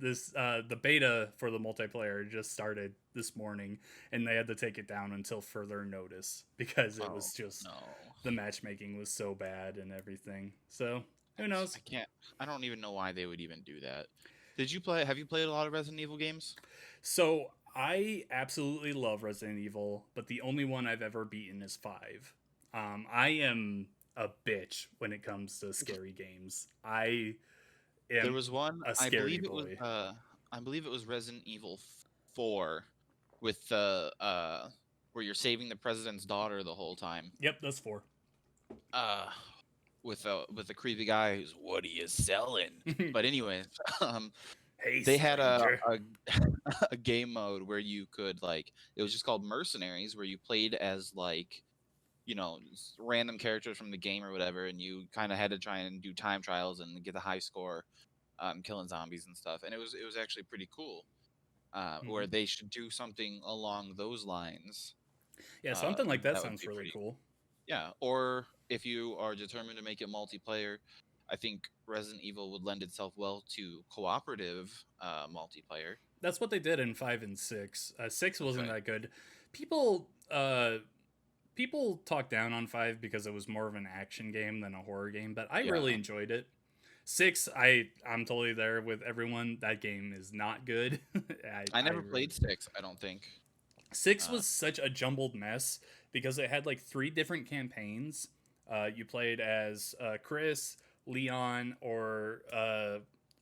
Speaker 1: This the beta for the multiplayer just started this morning, and they had to take it down until further notice because it was just
Speaker 2: No.
Speaker 1: the matchmaking was so bad and everything. So who knows?
Speaker 2: I don't even know why they would even do that. Have you played a lot of Resident Evil games?
Speaker 1: So I absolutely love Resident Evil, but the only one I've ever beaten is 5. I am a bitch when it comes to scary games.
Speaker 2: There was one,
Speaker 1: a scary boy.
Speaker 2: I believe it was Resident Evil 4 with the where you're saving the president's daughter the whole time.
Speaker 1: Yep, that's 4.
Speaker 2: with a creepy guy who's what are you selling? But anyways, um,
Speaker 1: Hey,
Speaker 2: they had
Speaker 1: stranger.
Speaker 2: a a game mode where you could like it was just called Mercenaries, where you played as like random characters from the game or whatever, and you kind of had to try and do time trials and get the high score, killing zombies and stuff. And it was actually pretty cool. Where
Speaker 1: Mhm.
Speaker 2: they should do something along those lines.
Speaker 1: Yeah, something like that
Speaker 2: That would
Speaker 1: sounds
Speaker 2: be
Speaker 1: really
Speaker 2: pretty.
Speaker 1: cool.
Speaker 2: Yeah, or if you are determined to make it multiplayer, I think Resident Evil would lend itself well to cooperative multiplayer.
Speaker 1: That's what they did in 5 and 6. 6 wasn't
Speaker 2: Okay.
Speaker 1: that good. People uh people talk down on 5 because it was more of an action game than a horror game, but I really
Speaker 2: Yeah.
Speaker 1: enjoyed it. 6, I'm totally there with everyone. That game is not good.
Speaker 2: I
Speaker 1: I
Speaker 2: never
Speaker 1: really
Speaker 2: played six, I don't think.
Speaker 1: 6
Speaker 2: Uh,
Speaker 1: was such a jumbled mess because it had like 3 different campaigns. You played as Chris, Leon, or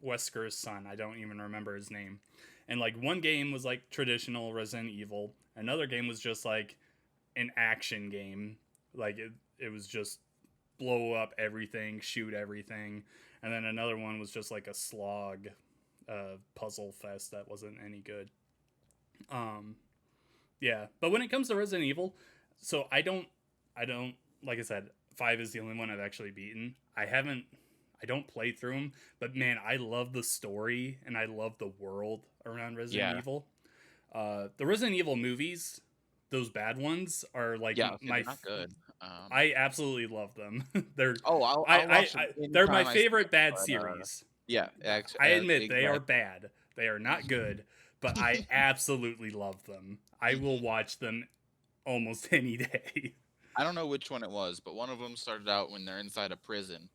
Speaker 1: Wesker's son. I don't even remember his name. And like one game was like traditional Resident Evil. Another game was just like an action game. Like it was just blow up everything, shoot everything. And then another one was just like a slog puzzle fest that wasn't any good. Um, yeah, but when it comes to Resident Evil, so I don't, like I said, 5 is the only one I've actually beaten. I don't play through them, but man, I love the story and I love the world around Resident
Speaker 2: yeah.
Speaker 1: Evil. The Resident Evil movies, those bad ones, are like
Speaker 2: Yeah, see,
Speaker 1: my.
Speaker 2: they're not good.
Speaker 1: I absolutely love them.
Speaker 2: Oh, I'll watch them
Speaker 1: They're my
Speaker 2: anytime I see
Speaker 1: favorite
Speaker 2: them,
Speaker 1: bad
Speaker 2: but
Speaker 1: series.
Speaker 2: yeah,
Speaker 1: I admit they are
Speaker 2: exactly.
Speaker 1: bad. They are not good, but I absolutely love them. I will
Speaker 2: Mhm.
Speaker 1: watch them almost any day.
Speaker 2: I don't know which one it was, but one of them started out when they're inside a prison,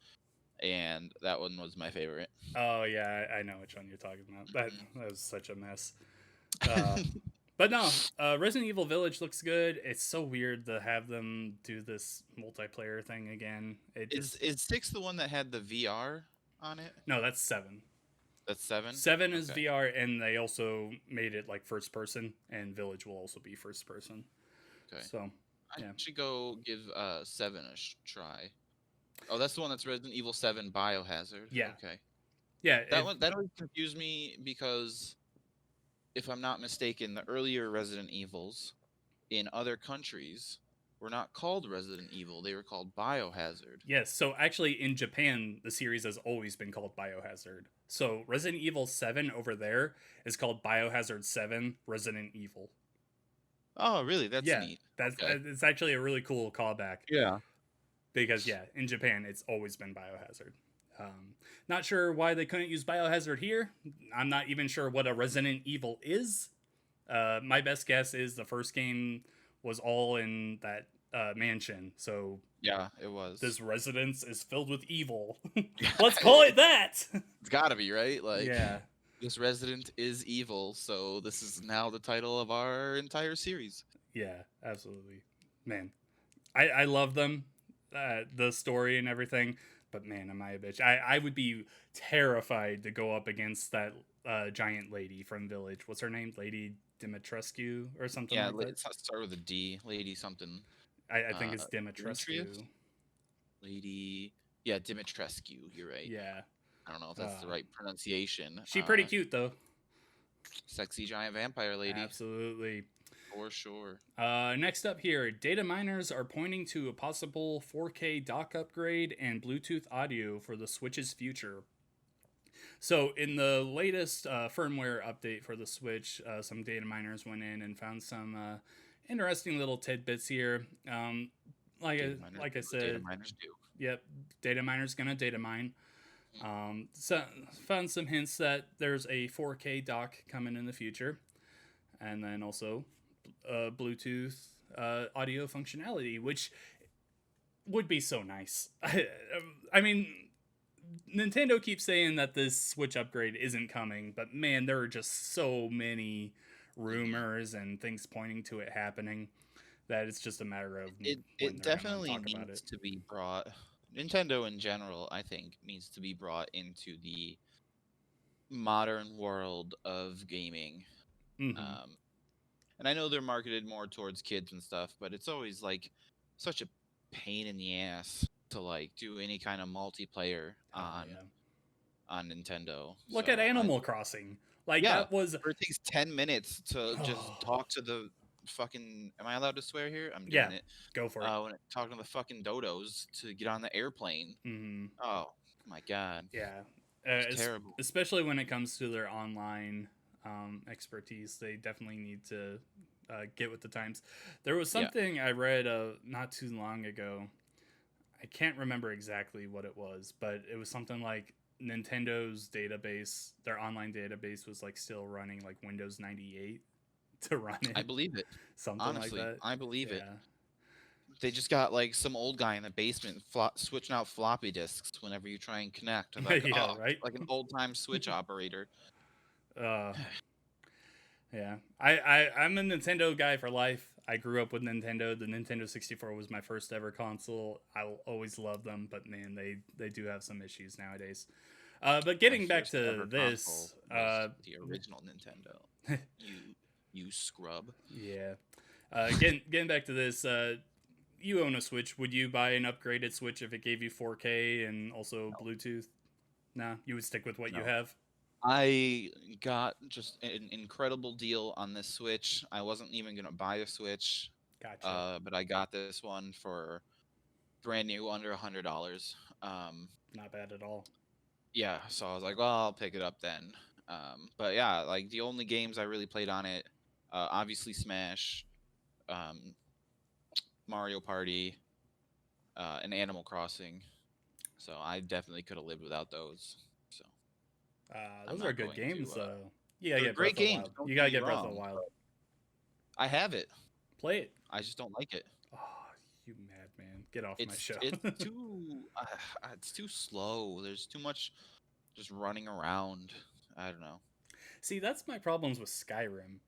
Speaker 2: and that one was my favorite.
Speaker 1: Oh yeah, I know which one you're talking about. That was such a mess. Uh,
Speaker 2: Mhm.
Speaker 1: but no, Resident Evil Village looks good. It's so weird to have them do this multiplayer thing again. It
Speaker 2: Is
Speaker 1: just
Speaker 2: is six the one that had the VR on it?
Speaker 1: no, that's 7.
Speaker 2: That's seven.
Speaker 1: 7 is
Speaker 2: Okay.
Speaker 1: VR, and they also made it like first person, and Village will also be first person.
Speaker 2: Okay.
Speaker 1: So
Speaker 2: I
Speaker 1: yeah,
Speaker 2: should go give seven a try. Oh, that's the one that's Resident Evil 7 Biohazard.
Speaker 1: yeah,
Speaker 2: Okay.
Speaker 1: yeah.
Speaker 2: That always confused me because if I'm not mistaken, the earlier Resident Evils in other countries were not called Resident Evil. They were called Biohazard.
Speaker 1: Yes, so actually in Japan, the series has always been called Biohazard. So Resident Evil 7 over there is called Biohazard 7 Resident Evil.
Speaker 2: Oh, really? That's
Speaker 1: Yeah,
Speaker 2: neat.
Speaker 1: that's
Speaker 2: Okay.
Speaker 1: it's actually a really cool callback
Speaker 2: Yeah.
Speaker 1: because yeah, in Japan it's always been Biohazard. Not sure why they couldn't use Biohazard here. I'm not even sure what a Resident Evil is. My best guess is the first game was all in that mansion, so
Speaker 2: Yeah, it was.
Speaker 1: this residence is filled with evil.
Speaker 2: Yeah,
Speaker 1: Let's call it that.
Speaker 2: it's gotta be, right? Like,
Speaker 1: Yeah,
Speaker 2: this resident is evil, so this is now the title of our entire series.
Speaker 1: yeah, absolutely. Man, I love them, the story and everything. But man, am I a bitch? I would be terrified to go up against that giant lady from Village. What's her name? Lady Dimitrescu or something
Speaker 2: Yeah,
Speaker 1: like that.
Speaker 2: it's start with a D. Lady something.
Speaker 1: I think
Speaker 2: Uh,
Speaker 1: it's
Speaker 2: Demetrius?
Speaker 1: Dimitrescu.
Speaker 2: Lady. Yeah, Dimitrescu. You're right.
Speaker 1: Yeah.
Speaker 2: I don't know if that's the
Speaker 1: Uh,
Speaker 2: right pronunciation.
Speaker 1: she pretty cute though.
Speaker 2: Sexy giant vampire lady.
Speaker 1: Absolutely.
Speaker 2: For sure.
Speaker 1: Next up here, data miners are pointing to a possible 4K dock upgrade and Bluetooth audio for the Switch's future. So, in the latest firmware update for the Switch, some data miners went in and found some interesting little tidbits here.
Speaker 2: Data miners
Speaker 1: Like I
Speaker 2: do what data
Speaker 1: said,
Speaker 2: miners do.
Speaker 1: yep, data miner's gonna data mine.
Speaker 2: Mm.
Speaker 1: So found some hints that there's a 4K dock coming in the future, and then also Bluetooth audio functionality, which would be so nice. I mean, Nintendo keeps saying that this Switch upgrade isn't coming, but man, there are just so many
Speaker 2: Mhm.
Speaker 1: rumors and things pointing to it happening that it's just a matter of when
Speaker 2: It
Speaker 1: they're gonna
Speaker 2: definitely
Speaker 1: talk about it.
Speaker 2: needs to be brought. Nintendo in general, I think, needs to be brought into the modern world of gaming.
Speaker 1: Hmm.
Speaker 2: Um, and I know they're marketed more towards kids and stuff, but it's always like such a pain in the ass to like do any kind of multiplayer
Speaker 1: Oh yeah.
Speaker 2: on Nintendo.
Speaker 1: Look at
Speaker 2: So
Speaker 1: Animal Crossing. Like
Speaker 2: yeah,
Speaker 1: that was
Speaker 2: where it takes 10 minutes to just
Speaker 1: oh,
Speaker 2: talk to the fucking. Am I allowed to swear here? I'm
Speaker 1: yeah.
Speaker 2: doing it.
Speaker 1: Go for it.
Speaker 2: When talking to the fucking dodos to get on the airplane.
Speaker 1: Hmm.
Speaker 2: Oh my god,
Speaker 1: Yeah.
Speaker 2: it's terrible.
Speaker 1: Especially when it comes to their online expertise, they definitely need to get with the times. There was
Speaker 2: Yeah,
Speaker 1: something I read not too long ago. I can't remember exactly what it was, but it was something like Nintendo's database, their online database was like still running like Windows 98 to run
Speaker 2: I
Speaker 1: it,
Speaker 2: believe it.
Speaker 1: something like
Speaker 2: Honestly,
Speaker 1: that.
Speaker 2: I believe it.
Speaker 1: Yeah.
Speaker 2: They just got like some old guy in the basement switching out floppy disks whenever you try and connect. Like,
Speaker 1: Yeah,
Speaker 2: oh,
Speaker 1: right?
Speaker 2: like an old time Switch operator.
Speaker 1: Uh, yeah. I'm a Nintendo guy for life. I grew up with Nintendo. The Nintendo 64 was my first ever console. I'll always love them, but man, they do have some issues nowadays. But
Speaker 2: My
Speaker 1: getting back
Speaker 2: first
Speaker 1: to
Speaker 2: ever console
Speaker 1: this,
Speaker 2: was the original Nintendo. You scrub.
Speaker 1: yeah. Getting back to this, you own a Switch. Would you buy an upgraded Switch if it gave you 4K and also
Speaker 2: No,
Speaker 1: Bluetooth? Nah, you would stick with what you
Speaker 2: no.
Speaker 1: have.
Speaker 2: I got just an incredible deal on this Switch. I wasn't even gonna buy a Switch,
Speaker 1: Gotcha.
Speaker 2: but I got this one for brand new, under $100.
Speaker 1: Not bad at all.
Speaker 2: Yeah, so I was like, well, I'll pick it up then. But yeah, like the only games I really played on it, obviously Smash, um, Mario Party, and Animal Crossing. So I definitely could have lived without those. So I'm
Speaker 1: Those are
Speaker 2: not
Speaker 1: good
Speaker 2: going to.
Speaker 1: games, though. You gotta
Speaker 2: They're
Speaker 1: get Breath
Speaker 2: great
Speaker 1: of the
Speaker 2: games.
Speaker 1: Wild.
Speaker 2: Don't
Speaker 1: You
Speaker 2: get
Speaker 1: gotta
Speaker 2: me
Speaker 1: get Breath of the
Speaker 2: wrong.
Speaker 1: Wild.
Speaker 2: I have it.
Speaker 1: Play it.
Speaker 2: I just don't like it.
Speaker 1: Oh, you madman! Get off my
Speaker 2: It's
Speaker 1: show.
Speaker 2: it's too it's too slow. There's too much just running around. I don't know.
Speaker 1: See, that's my problems with Skyrim.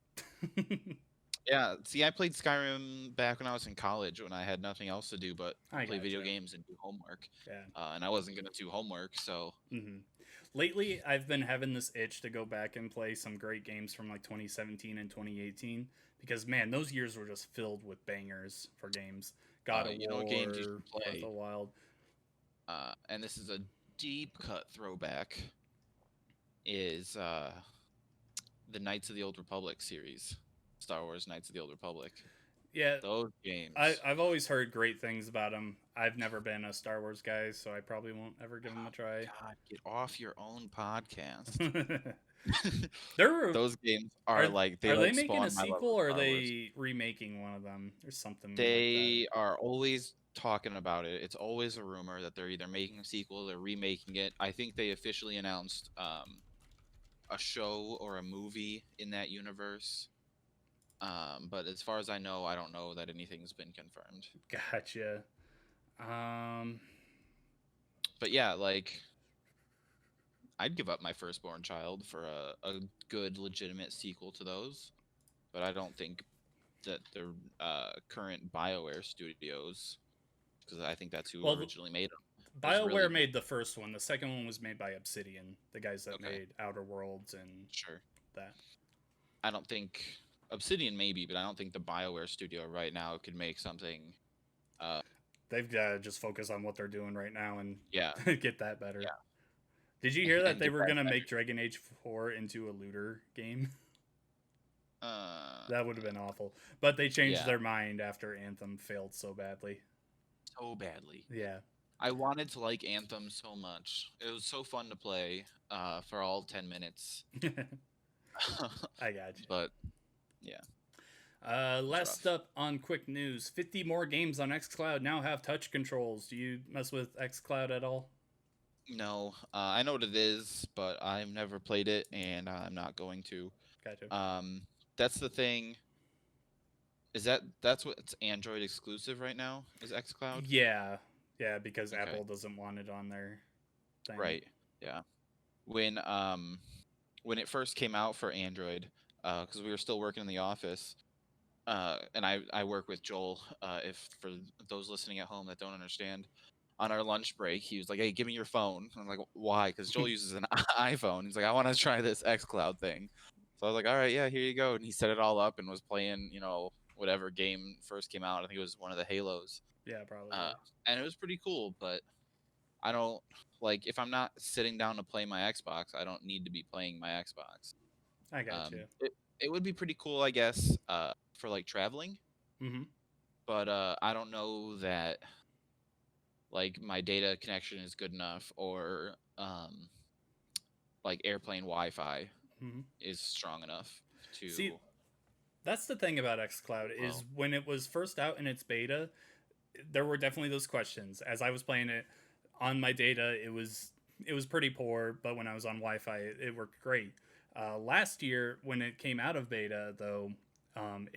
Speaker 2: Yeah, see, I played Skyrim back when I was in college when I had nothing else to do but
Speaker 1: I
Speaker 2: play video
Speaker 1: gotcha.
Speaker 2: games and do homework.
Speaker 1: Yeah.
Speaker 2: And I wasn't gonna do homework, so
Speaker 1: Hmm. Lately, I've been having this itch to go back and play some great games from like 2017 and 2018 because man, those years were just filled with bangers for games. God of
Speaker 2: you know what games you
Speaker 1: War,
Speaker 2: should
Speaker 1: Breath of the
Speaker 2: play.
Speaker 1: Wild.
Speaker 2: And this is a deep cut throwback. Is the Knights of the Old Republic series, Star Wars Knights of the Old Republic.
Speaker 1: Yeah,
Speaker 2: Those games.
Speaker 1: I've always heard great things about them. I've never been a Star Wars guy, so I probably won't ever give them a try.
Speaker 2: God, get off your own podcast.
Speaker 1: There
Speaker 2: Those games are
Speaker 1: are
Speaker 2: like they
Speaker 1: are they
Speaker 2: like
Speaker 1: making a
Speaker 2: spawn my love
Speaker 1: sequel
Speaker 2: of
Speaker 1: or are
Speaker 2: Star Wars.
Speaker 1: they remaking one of them or something like that?
Speaker 2: They are always talking about it. It's always a rumor that they're either making a sequel, they're remaking it. I think they officially announced a show or a movie in that universe. But as far as I know, I don't know that anything's been confirmed.
Speaker 1: Gotcha. Um,
Speaker 2: But yeah, like I'd give up my firstborn child for a good, legitimate sequel to those. But I don't think that the current BioWare studios, because I think that's who
Speaker 1: well,
Speaker 2: originally made them.
Speaker 1: BioWare made the first one. The second one was made by Obsidian, the guys that
Speaker 2: Okay,
Speaker 1: made Outer Worlds and
Speaker 2: sure.
Speaker 1: that.
Speaker 2: I don't think Obsidian maybe, but I don't think the BioWare studio right now could make something.
Speaker 1: They've got to just focus on what they're doing right now and
Speaker 2: Yeah,
Speaker 1: get that better.
Speaker 2: yeah,
Speaker 1: Did you hear that
Speaker 2: and
Speaker 1: they
Speaker 2: get
Speaker 1: were
Speaker 2: that
Speaker 1: gonna
Speaker 2: better.
Speaker 1: make Dragon Age 4 into a looter game?
Speaker 2: Uh,
Speaker 1: That would have been awful. But they changed
Speaker 2: yeah,
Speaker 1: their mind after Anthem failed so badly.
Speaker 2: so badly.
Speaker 1: Yeah.
Speaker 2: I wanted to like Anthem so much. It was so fun to play for all 10 minutes.
Speaker 1: I got you.
Speaker 2: But yeah,
Speaker 1: Last
Speaker 2: rough.
Speaker 1: up on quick news 50 more games on xCloud now have touch controls. Do you mess with xCloud at all?
Speaker 2: No, I know what it is, but I've never played it, and I'm not going to.
Speaker 1: Gotcha.
Speaker 2: That's the thing. That's what's Android exclusive right now? Is XCloud?
Speaker 1: Yeah. Yeah, because
Speaker 2: Okay.
Speaker 1: Apple doesn't want it on their thing.
Speaker 2: Right. Yeah. When it first came out for Android, because we were still working in the office, and I work with Joel. If for those listening at home that don't understand, on our lunch break, he was like, "Hey, give me your phone." I'm like, "Why?" Because Joel uses an iPhone. He's like, "I want to try this XCloud thing." So I was like, "All right, yeah, here you go." And he set it all up and was playing, whatever game first came out. I think it was one of the Halos.
Speaker 1: Yeah, probably.
Speaker 2: uh, and it was pretty cool. But I don't like if I'm not sitting down to play my Xbox, I don't need to be playing my Xbox.
Speaker 1: I got you.
Speaker 2: It would be pretty cool, I guess, for like traveling,
Speaker 1: Mm-hmm.
Speaker 2: but I don't know that like my data connection is good enough, or like airplane Wi-Fi
Speaker 1: Mm-hmm.
Speaker 2: is strong enough
Speaker 1: See,
Speaker 2: to.
Speaker 1: that's the thing about xCloud is
Speaker 2: Well,
Speaker 1: when it was first out in its beta, there were definitely those questions. As I was playing it on my data, it was pretty poor, but when I was on Wi-Fi, it worked great. Last year, when it came out of beta, though,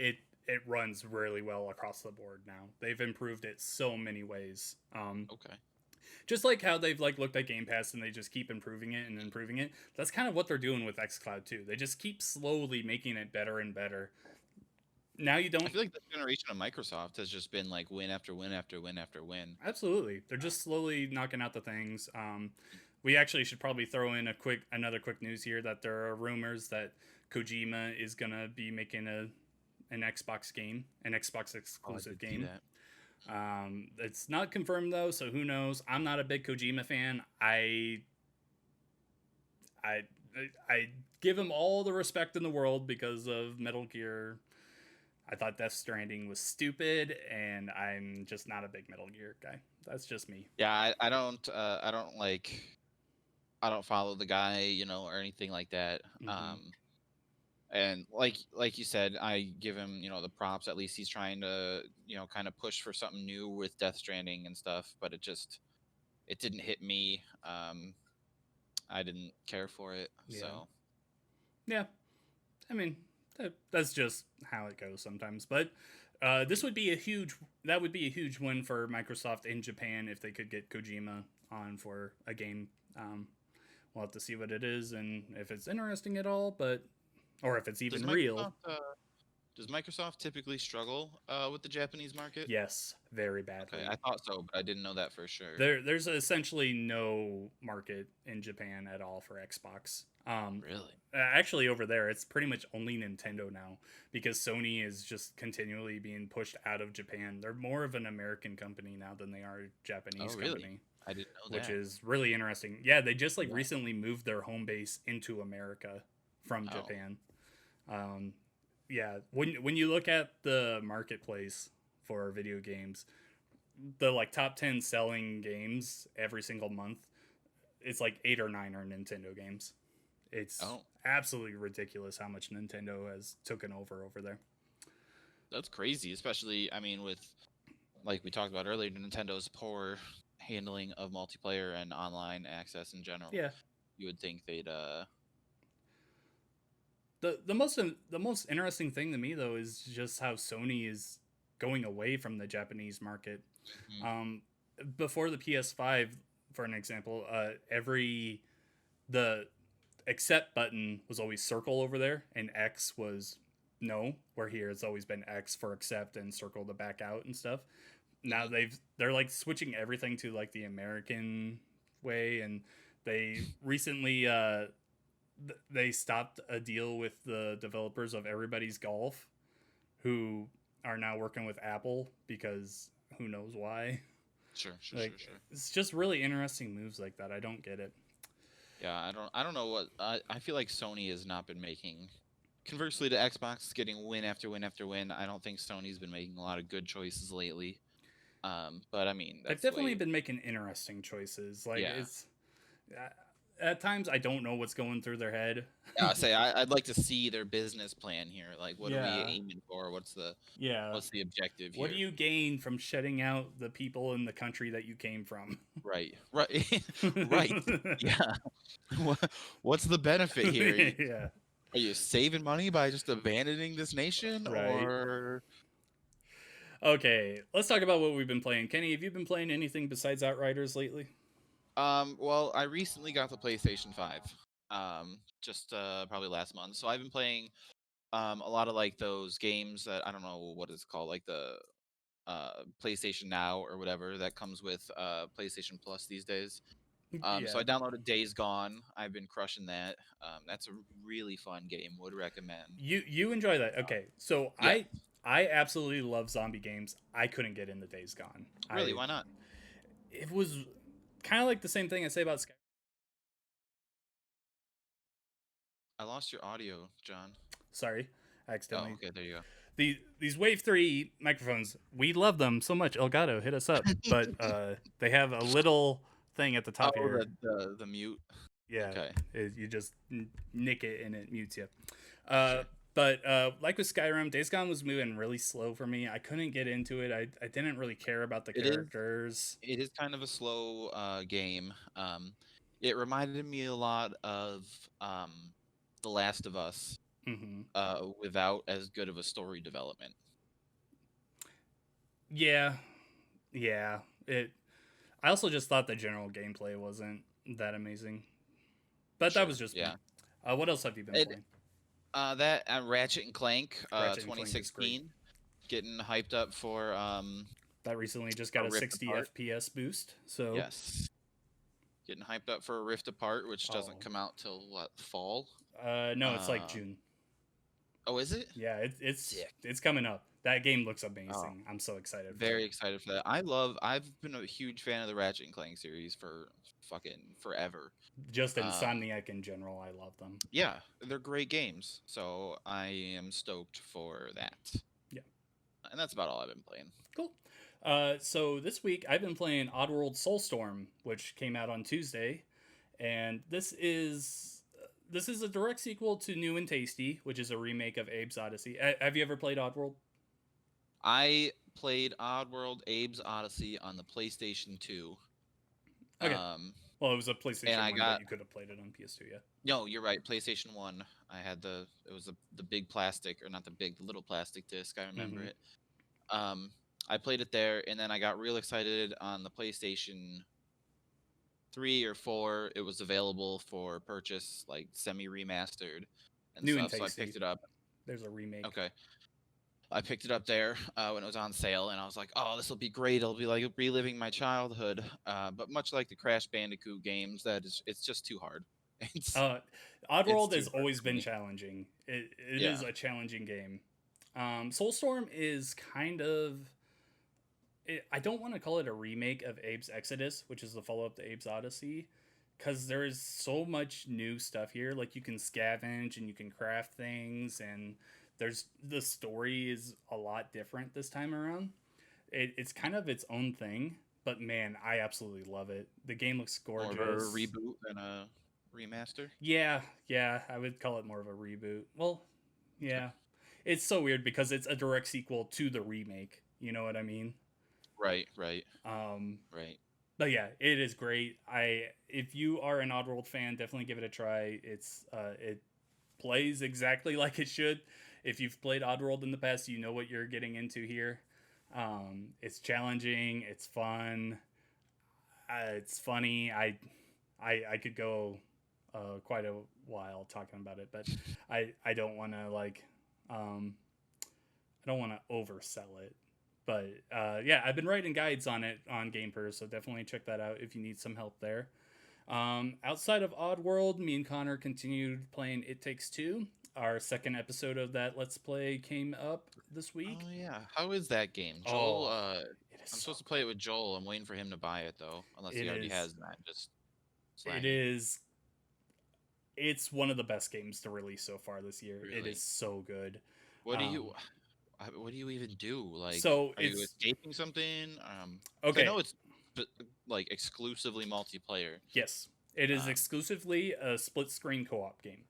Speaker 1: it runs really well across the board now. They've improved it so many ways.
Speaker 2: okay.
Speaker 1: Just like how they've like looked at Game Pass and they just keep improving it and improving it. That's kind of what they're doing with xCloud too. They just keep slowly making it better and better. Now you
Speaker 2: I
Speaker 1: don't.
Speaker 2: feel like this generation of Microsoft has just been like win after win after win after win.
Speaker 1: Absolutely, they're just slowly knocking out the things. We actually should probably throw in another quick news here that there are rumors that Kojima is gonna be making an Xbox game, an Xbox
Speaker 2: Oh, I
Speaker 1: exclusive
Speaker 2: did see
Speaker 1: game.
Speaker 2: that.
Speaker 1: It's not confirmed though, so who knows? I'm not a big Kojima fan. I I give him all the respect in the world because of Metal Gear. I thought Death Stranding was stupid, and I'm just not a big Metal Gear guy. That's just me.
Speaker 2: Yeah, I don't like I don't follow the guy, or anything like that.
Speaker 1: Mm-hmm.
Speaker 2: And like you said, I give him, the props. At least he's trying to, kind of push for something new with Death Stranding and stuff. But it didn't hit me. I didn't care for it.
Speaker 1: Yeah,
Speaker 2: So
Speaker 1: yeah. I mean, that's just how it goes sometimes. But this would be a huge. That would be a huge win for Microsoft in Japan if they could get Kojima on for a game. We'll have to see what it is and if it's interesting at all, but or if it's
Speaker 2: does
Speaker 1: even real.
Speaker 2: Microsoft does Microsoft typically struggle with the Japanese market?
Speaker 1: Yes, very
Speaker 2: Okay,
Speaker 1: badly.
Speaker 2: I thought so, but I didn't know that for sure.
Speaker 1: There's essentially no market in Japan at all for Xbox.
Speaker 2: Really?
Speaker 1: Actually, over there, it's pretty much only Nintendo now because Sony is just continually being pushed out of Japan. They're more of an American company now than they are a
Speaker 2: Oh,
Speaker 1: Japanese
Speaker 2: really?
Speaker 1: company,
Speaker 2: I didn't know
Speaker 1: which
Speaker 2: that.
Speaker 1: is really interesting. Yeah, they just like
Speaker 2: Yeah.
Speaker 1: recently moved their home base into America from
Speaker 2: Oh,
Speaker 1: Japan. Um, yeah, when you look at the marketplace for video games, the like top 10 selling games every single month, it's like 8 or 9 are Nintendo games. It's
Speaker 2: oh,
Speaker 1: absolutely ridiculous how much Nintendo has taken over there.
Speaker 2: that's crazy. Especially, I mean, with like we talked about earlier, Nintendo's poor handling of multiplayer and online access in general.
Speaker 1: Yeah.
Speaker 2: You would think they'd
Speaker 1: The most interesting thing to me though is just how Sony is going away from the Japanese market.
Speaker 2: mhm.
Speaker 1: Um Before the PS5, for an example, every the accept button was always circle over there and X was no, where here it's always been X for accept and circle to back out and stuff. Now they're like switching everything to like the American way, and they recently they stopped a deal with the developers of Everybody's Golf, who are now working with Apple because who knows why.
Speaker 2: Sure, sure,
Speaker 1: Like
Speaker 2: sure, sure.
Speaker 1: it's just really interesting moves like that. I don't get it.
Speaker 2: Yeah, I don't know what I feel like Sony has not been making. Conversely to Xbox getting win after win after win, I don't think Sony's been making a lot of good choices lately. But I mean,
Speaker 1: They've
Speaker 2: that's the
Speaker 1: definitely
Speaker 2: way.
Speaker 1: been making interesting choices. Like
Speaker 2: Yeah.
Speaker 1: it's at times I don't know what's going through their head.
Speaker 2: Yeah, I'd like to see their business plan here. Like, what are we
Speaker 1: Yeah,
Speaker 2: aiming for?
Speaker 1: yeah.
Speaker 2: What's the objective
Speaker 1: What do
Speaker 2: here?
Speaker 1: you gain from shutting out the people in the country that you came from?
Speaker 2: Right, right, right. Yeah. What's the benefit here?
Speaker 1: Yeah,
Speaker 2: Are you saving money by just abandoning this nation,
Speaker 1: right.
Speaker 2: or
Speaker 1: Okay, let's talk about what we've been playing. Kenny, have you been playing anything besides Outriders lately?
Speaker 2: Well, I recently got the PlayStation 5. Just probably last month. So I've been playing a lot of like those games that I don't know what it's called, like the PlayStation Now or whatever that comes with PlayStation Plus these days. So
Speaker 1: Yeah.
Speaker 2: I downloaded Days Gone. I've been crushing that. That's a really fun game. Would recommend.
Speaker 1: You enjoy that. Okay. So
Speaker 2: Yeah.
Speaker 1: I absolutely love zombie games. I couldn't get into Days Gone.
Speaker 2: Really?
Speaker 1: I
Speaker 2: Why not?
Speaker 1: It was kind of like the same thing I say about Sky.
Speaker 2: I lost your audio, John.
Speaker 1: Sorry, I
Speaker 2: Oh,
Speaker 1: accidentally.
Speaker 2: okay. There you
Speaker 1: These Wave 3 microphones, we love them so much. Elgato, hit us up. But they have a little thing at the
Speaker 2: go.
Speaker 1: top
Speaker 2: Oh,
Speaker 1: here.
Speaker 2: the mute.
Speaker 1: Yeah,
Speaker 2: Okay.
Speaker 1: you just nick it and it mutes you.
Speaker 2: Sure.
Speaker 1: But like with Skyrim, Days Gone was moving really slow for me. I couldn't get into it. I didn't really care about the
Speaker 2: It is.
Speaker 1: characters.
Speaker 2: It is kind of a slow game. It reminded me a lot of um, The Last of Us,
Speaker 1: Hmm.
Speaker 2: without as good of a story development.
Speaker 1: Yeah, yeah. It. I also just thought the general gameplay wasn't that amazing. But that
Speaker 2: Sure.
Speaker 1: was just me.
Speaker 2: Yeah.
Speaker 1: What else have you been
Speaker 2: It
Speaker 1: playing?
Speaker 2: that Ratchet and Clank,
Speaker 1: Ratchet and Clank is great.
Speaker 2: 2016, getting hyped up
Speaker 1: That recently just
Speaker 2: for
Speaker 1: got a
Speaker 2: Rift
Speaker 1: 60
Speaker 2: Apart.
Speaker 1: FPS boost. So,
Speaker 2: Yes. Getting hyped up for Rift Apart, which doesn't
Speaker 1: oh,
Speaker 2: come out till what, fall?
Speaker 1: no, it's like
Speaker 2: Um,
Speaker 1: June.
Speaker 2: oh, is it?
Speaker 1: Yeah,
Speaker 2: Sick.
Speaker 1: it's coming up. That game looks
Speaker 2: Oh,
Speaker 1: amazing. I'm so excited for
Speaker 2: very
Speaker 1: it.
Speaker 2: excited for that. I've been a huge fan of the Ratchet and Clank series for fucking forever.
Speaker 1: Just
Speaker 2: Um,
Speaker 1: Insomniac in general, I love them.
Speaker 2: yeah, they're great games, so I am stoked for that.
Speaker 1: Yeah,
Speaker 2: And that's about all I've been playing.
Speaker 1: cool. So this week I've been playing Oddworld Soulstorm, which came out on Tuesday, and this is a direct sequel to New and Tasty, which is a remake of Abe's Odyssey. Have you ever played Oddworld?
Speaker 2: I played Oddworld Abe's Odyssey on the PlayStation 2.
Speaker 1: Okay.
Speaker 2: Um,
Speaker 1: Well, it was a
Speaker 2: and
Speaker 1: PlayStation
Speaker 2: I
Speaker 1: 1, but
Speaker 2: got
Speaker 1: you could have played it on PS2, yeah.
Speaker 2: no, you're right. PlayStation 1. I had it was the big plastic, or not the big, the little plastic disc. I remember
Speaker 1: Mm-hmm.
Speaker 2: it. Um, I played it there, and then I got real excited on the PlayStation 3 or 4. It was available for purchase, like semi remastered and
Speaker 1: New and
Speaker 2: stuff. So I
Speaker 1: Tasty.
Speaker 2: picked it up.
Speaker 1: There's a remake.
Speaker 2: Okay. I picked it up there when it was on sale, and I was like, "Oh, this will be great! It'll be like reliving my childhood." But much like the Crash Bandicoot games, it's just too hard. It's
Speaker 1: Uh,
Speaker 2: it's
Speaker 1: Oddworld
Speaker 2: too
Speaker 1: has
Speaker 2: hard
Speaker 1: always
Speaker 2: for
Speaker 1: been
Speaker 2: me.
Speaker 1: challenging. It is
Speaker 2: Yeah.
Speaker 1: a challenging game. Soulstorm is kind of. I don't want to call it a remake of Abe's Exodus, which is the follow up to Abe's Odyssey, because there is so much new stuff here. Like you can scavenge and you can craft things, and the story is a lot different this time around. It's kind of its own thing, but man, I absolutely love it. The game looks
Speaker 2: More of a
Speaker 1: gorgeous.
Speaker 2: reboot than a remaster.
Speaker 1: Yeah, yeah, I would call it more of a reboot. Well,
Speaker 2: Okay.
Speaker 1: yeah. It's so weird because it's a direct sequel to the remake. You know what I mean?
Speaker 2: Right, right,
Speaker 1: Um,
Speaker 2: right.
Speaker 1: but yeah, it is great. If you are an Oddworld fan, definitely give it a try. It plays exactly like it should. If you've played Oddworld in the past, you know what you're getting into here. It's challenging. It's fun. It's funny. I could go quite a while talking about it, but I don't want to um, I don't want to oversell it. But yeah, I've been writing guides on it on GamePers, so definitely check that out if you need some help there. Outside of Oddworld, me and Connor continued playing It Takes Two. Our second episode of that Let's Play came up this week.
Speaker 2: Oh yeah. How is that game, Joel?
Speaker 1: Oh, it is
Speaker 2: I'm
Speaker 1: so
Speaker 2: supposed to play
Speaker 1: good.
Speaker 2: it with Joel. I'm waiting for him to buy it though, unless
Speaker 1: It
Speaker 2: he already
Speaker 1: is.
Speaker 2: has that. Just
Speaker 1: It
Speaker 2: slacking.
Speaker 1: is. It's one of the best games to release so far this year. It is
Speaker 2: Really.
Speaker 1: so good.
Speaker 2: What do you?
Speaker 1: Um,
Speaker 2: What do you even do? Like,
Speaker 1: so
Speaker 2: are you
Speaker 1: it's
Speaker 2: escaping something? 'Cause I
Speaker 1: okay.
Speaker 2: know it's like exclusively multiplayer.
Speaker 1: Yes, it is
Speaker 2: Um,
Speaker 1: exclusively a split screen co op game.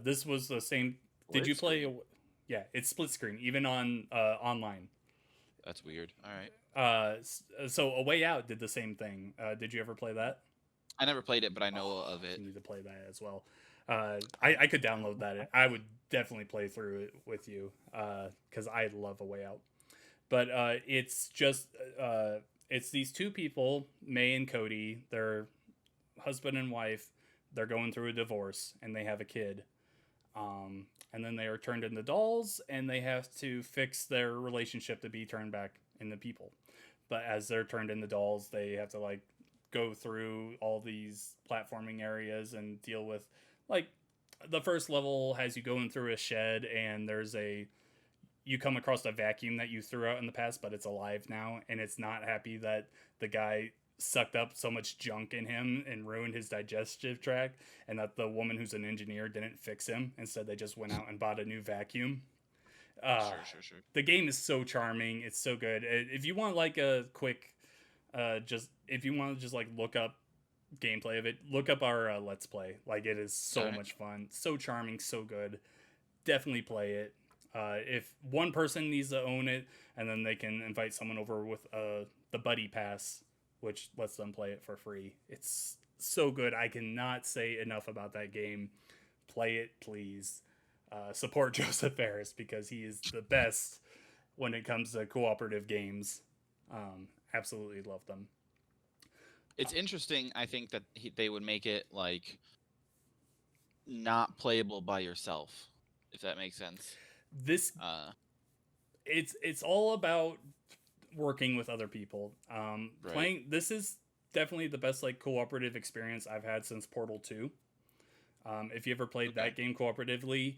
Speaker 1: This was the same. Did
Speaker 2: split
Speaker 1: you play?
Speaker 2: screen.
Speaker 1: Yeah, it's split screen even on online.
Speaker 2: That's weird. All right.
Speaker 1: So A Way Out did the same thing. Did you ever play that?
Speaker 2: I never played it, but I know
Speaker 1: Oh,
Speaker 2: of it.
Speaker 1: you need to play that as well. I could download that. I would definitely play through it with you because I love A Way Out. But it's just it's these two people, May and Cody. They're husband and wife. They're going through a divorce and they have a kid. And then they are turned into dolls and they have to fix their relationship to be turned back into people. But as they're turned into dolls, they have to like go through all these platforming areas and deal with like the first level has you going through a shed and there's a you come across a vacuum that you threw out in the past, but it's alive now, and it's not happy that the guy sucked up so much junk in him and ruined his digestive tract, and that the woman who's an engineer didn't fix him. Instead, they just went out and bought a new vacuum. Uh,
Speaker 2: Sure.
Speaker 1: the game is so charming. It's so good. If you want like a quick, just if you want to just like look up gameplay of it, look up our let's play. Like it is so
Speaker 2: All right.
Speaker 1: much fun, so charming, so good. Definitely play it. If one person needs to own it, and then they can invite someone over with the buddy pass, which lets them play it for free. It's so good. I cannot say enough about that game. Play it, please. Support Joseph Ferris because he is the best when it comes to cooperative games. Absolutely love them.
Speaker 2: It's interesting. I think that they would make it like not playable by yourself, if that makes sense.
Speaker 1: This
Speaker 2: Uh,
Speaker 1: it's all about working with other people.
Speaker 2: right.
Speaker 1: Playing this is definitely the best like cooperative experience I've had since Portal 2. If you ever played
Speaker 2: Okay.
Speaker 1: that game cooperatively,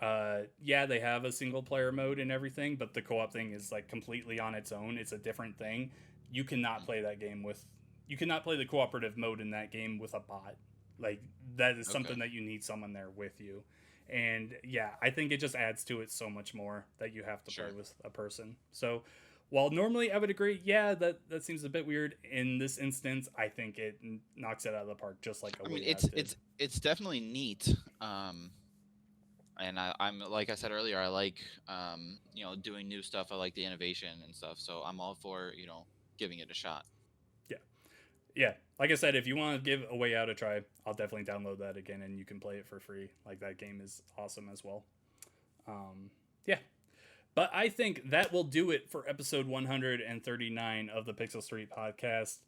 Speaker 1: yeah, they have a single player mode and everything, but the co-op thing is like completely on its own. It's a different thing. You cannot play that game with you cannot play the cooperative mode in that game with a bot. Like that is something
Speaker 2: Okay.
Speaker 1: that you need someone there with you. And yeah, I think it just adds to it so much more that you have to
Speaker 2: Sure.
Speaker 1: play with a person. So while normally I would agree, yeah, that seems a bit weird. In this instance, I think it knocks it out of the park, just like a
Speaker 2: I mean,
Speaker 1: way out did.
Speaker 2: it's definitely neat. And I'm like I said earlier, I like doing new stuff. I like the innovation and stuff. So I'm all for giving it a shot.
Speaker 1: Yeah, yeah. Like I said, if you want to give A Way Out a try, I'll definitely download that again, and you can play it for free. Like that game is awesome as well. Yeah, but I think that will do it for episode 139 of the Pixel Street podcast.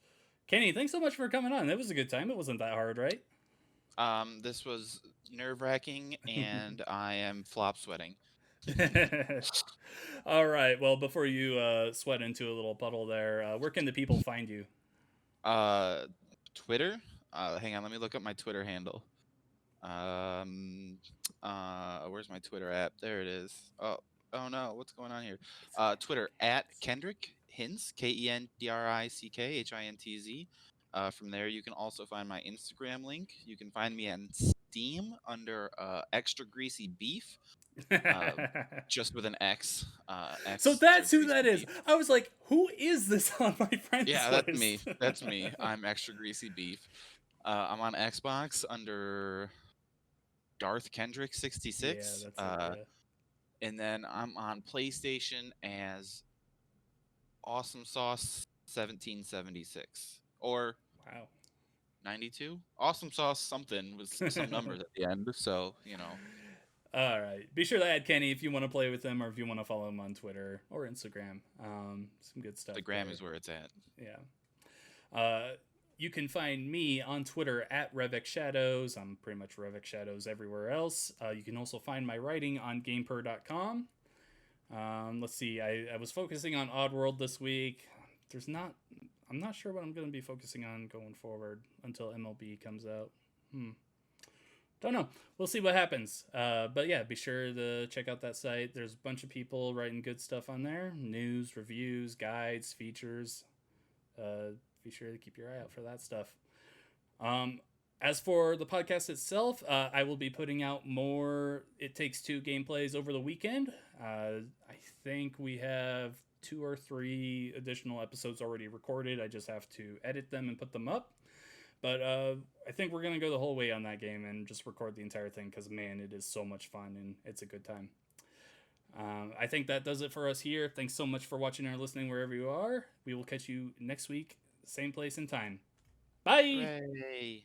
Speaker 1: Kenny, thanks so much for coming on. That was a good time. It wasn't that hard, right?
Speaker 2: This was nerve-wracking, and I am flop sweating.
Speaker 1: All right. Well, before you sweat into a little puddle there, where can the people find you?
Speaker 2: Twitter. Hang on, let me look up my Twitter handle. Where's my Twitter app? There it is. Oh no, what's going on here? Twitter at Kendrick Hintz, KENDRICKHINTZ. From there, you can also find my Instagram link. You can find me on Steam under Extra Greasy Beef, just with an X.
Speaker 1: So
Speaker 2: Extra
Speaker 1: that's who
Speaker 2: Greasy
Speaker 1: that is.
Speaker 2: Beef.
Speaker 1: I was like, who is this on my friends
Speaker 2: Yeah,
Speaker 1: list?
Speaker 2: that's me. That's me. I'm Extra Greasy Beef. I'm on Xbox under Darth Kendrick 66.
Speaker 1: Yeah, that's it.
Speaker 2: And then I'm on PlayStation as Awesome Sauce 1776 or
Speaker 1: Wow.
Speaker 2: 92. Awesome Sauce something was some numbers at the end. So
Speaker 1: All right. Be sure to add Kenny if you want to play with him or if you want to follow him on Twitter or Instagram. Some good stuff.
Speaker 2: the gram
Speaker 1: there.
Speaker 2: is where it's at.
Speaker 1: Yeah. You can find me on Twitter at Revix Shadows. I'm pretty much Revix Shadows everywhere else. You can also find my writing on GamePer.com. Let's see. I was focusing on Oddworld this week. I'm not sure what I'm going to be focusing on going forward until MLB comes out. Don't know. We'll see what happens. But yeah, be sure to check out that site. There's a bunch of people writing good stuff on there. News, reviews, guides, features. Be sure to keep your eye out for that stuff. As for the podcast itself, I will be putting out more It Takes Two gameplays over the weekend. I think we have 2 or 3 additional episodes already recorded. I just have to edit them and put them up. But I think we're going to go the whole way on that game and just record the entire thing because, man, it is so much fun and it's a good time. I think that does it for us here. Thanks so much for watching or listening wherever you are. We will catch you next week, same place and time. Bye!
Speaker 2: Hooray.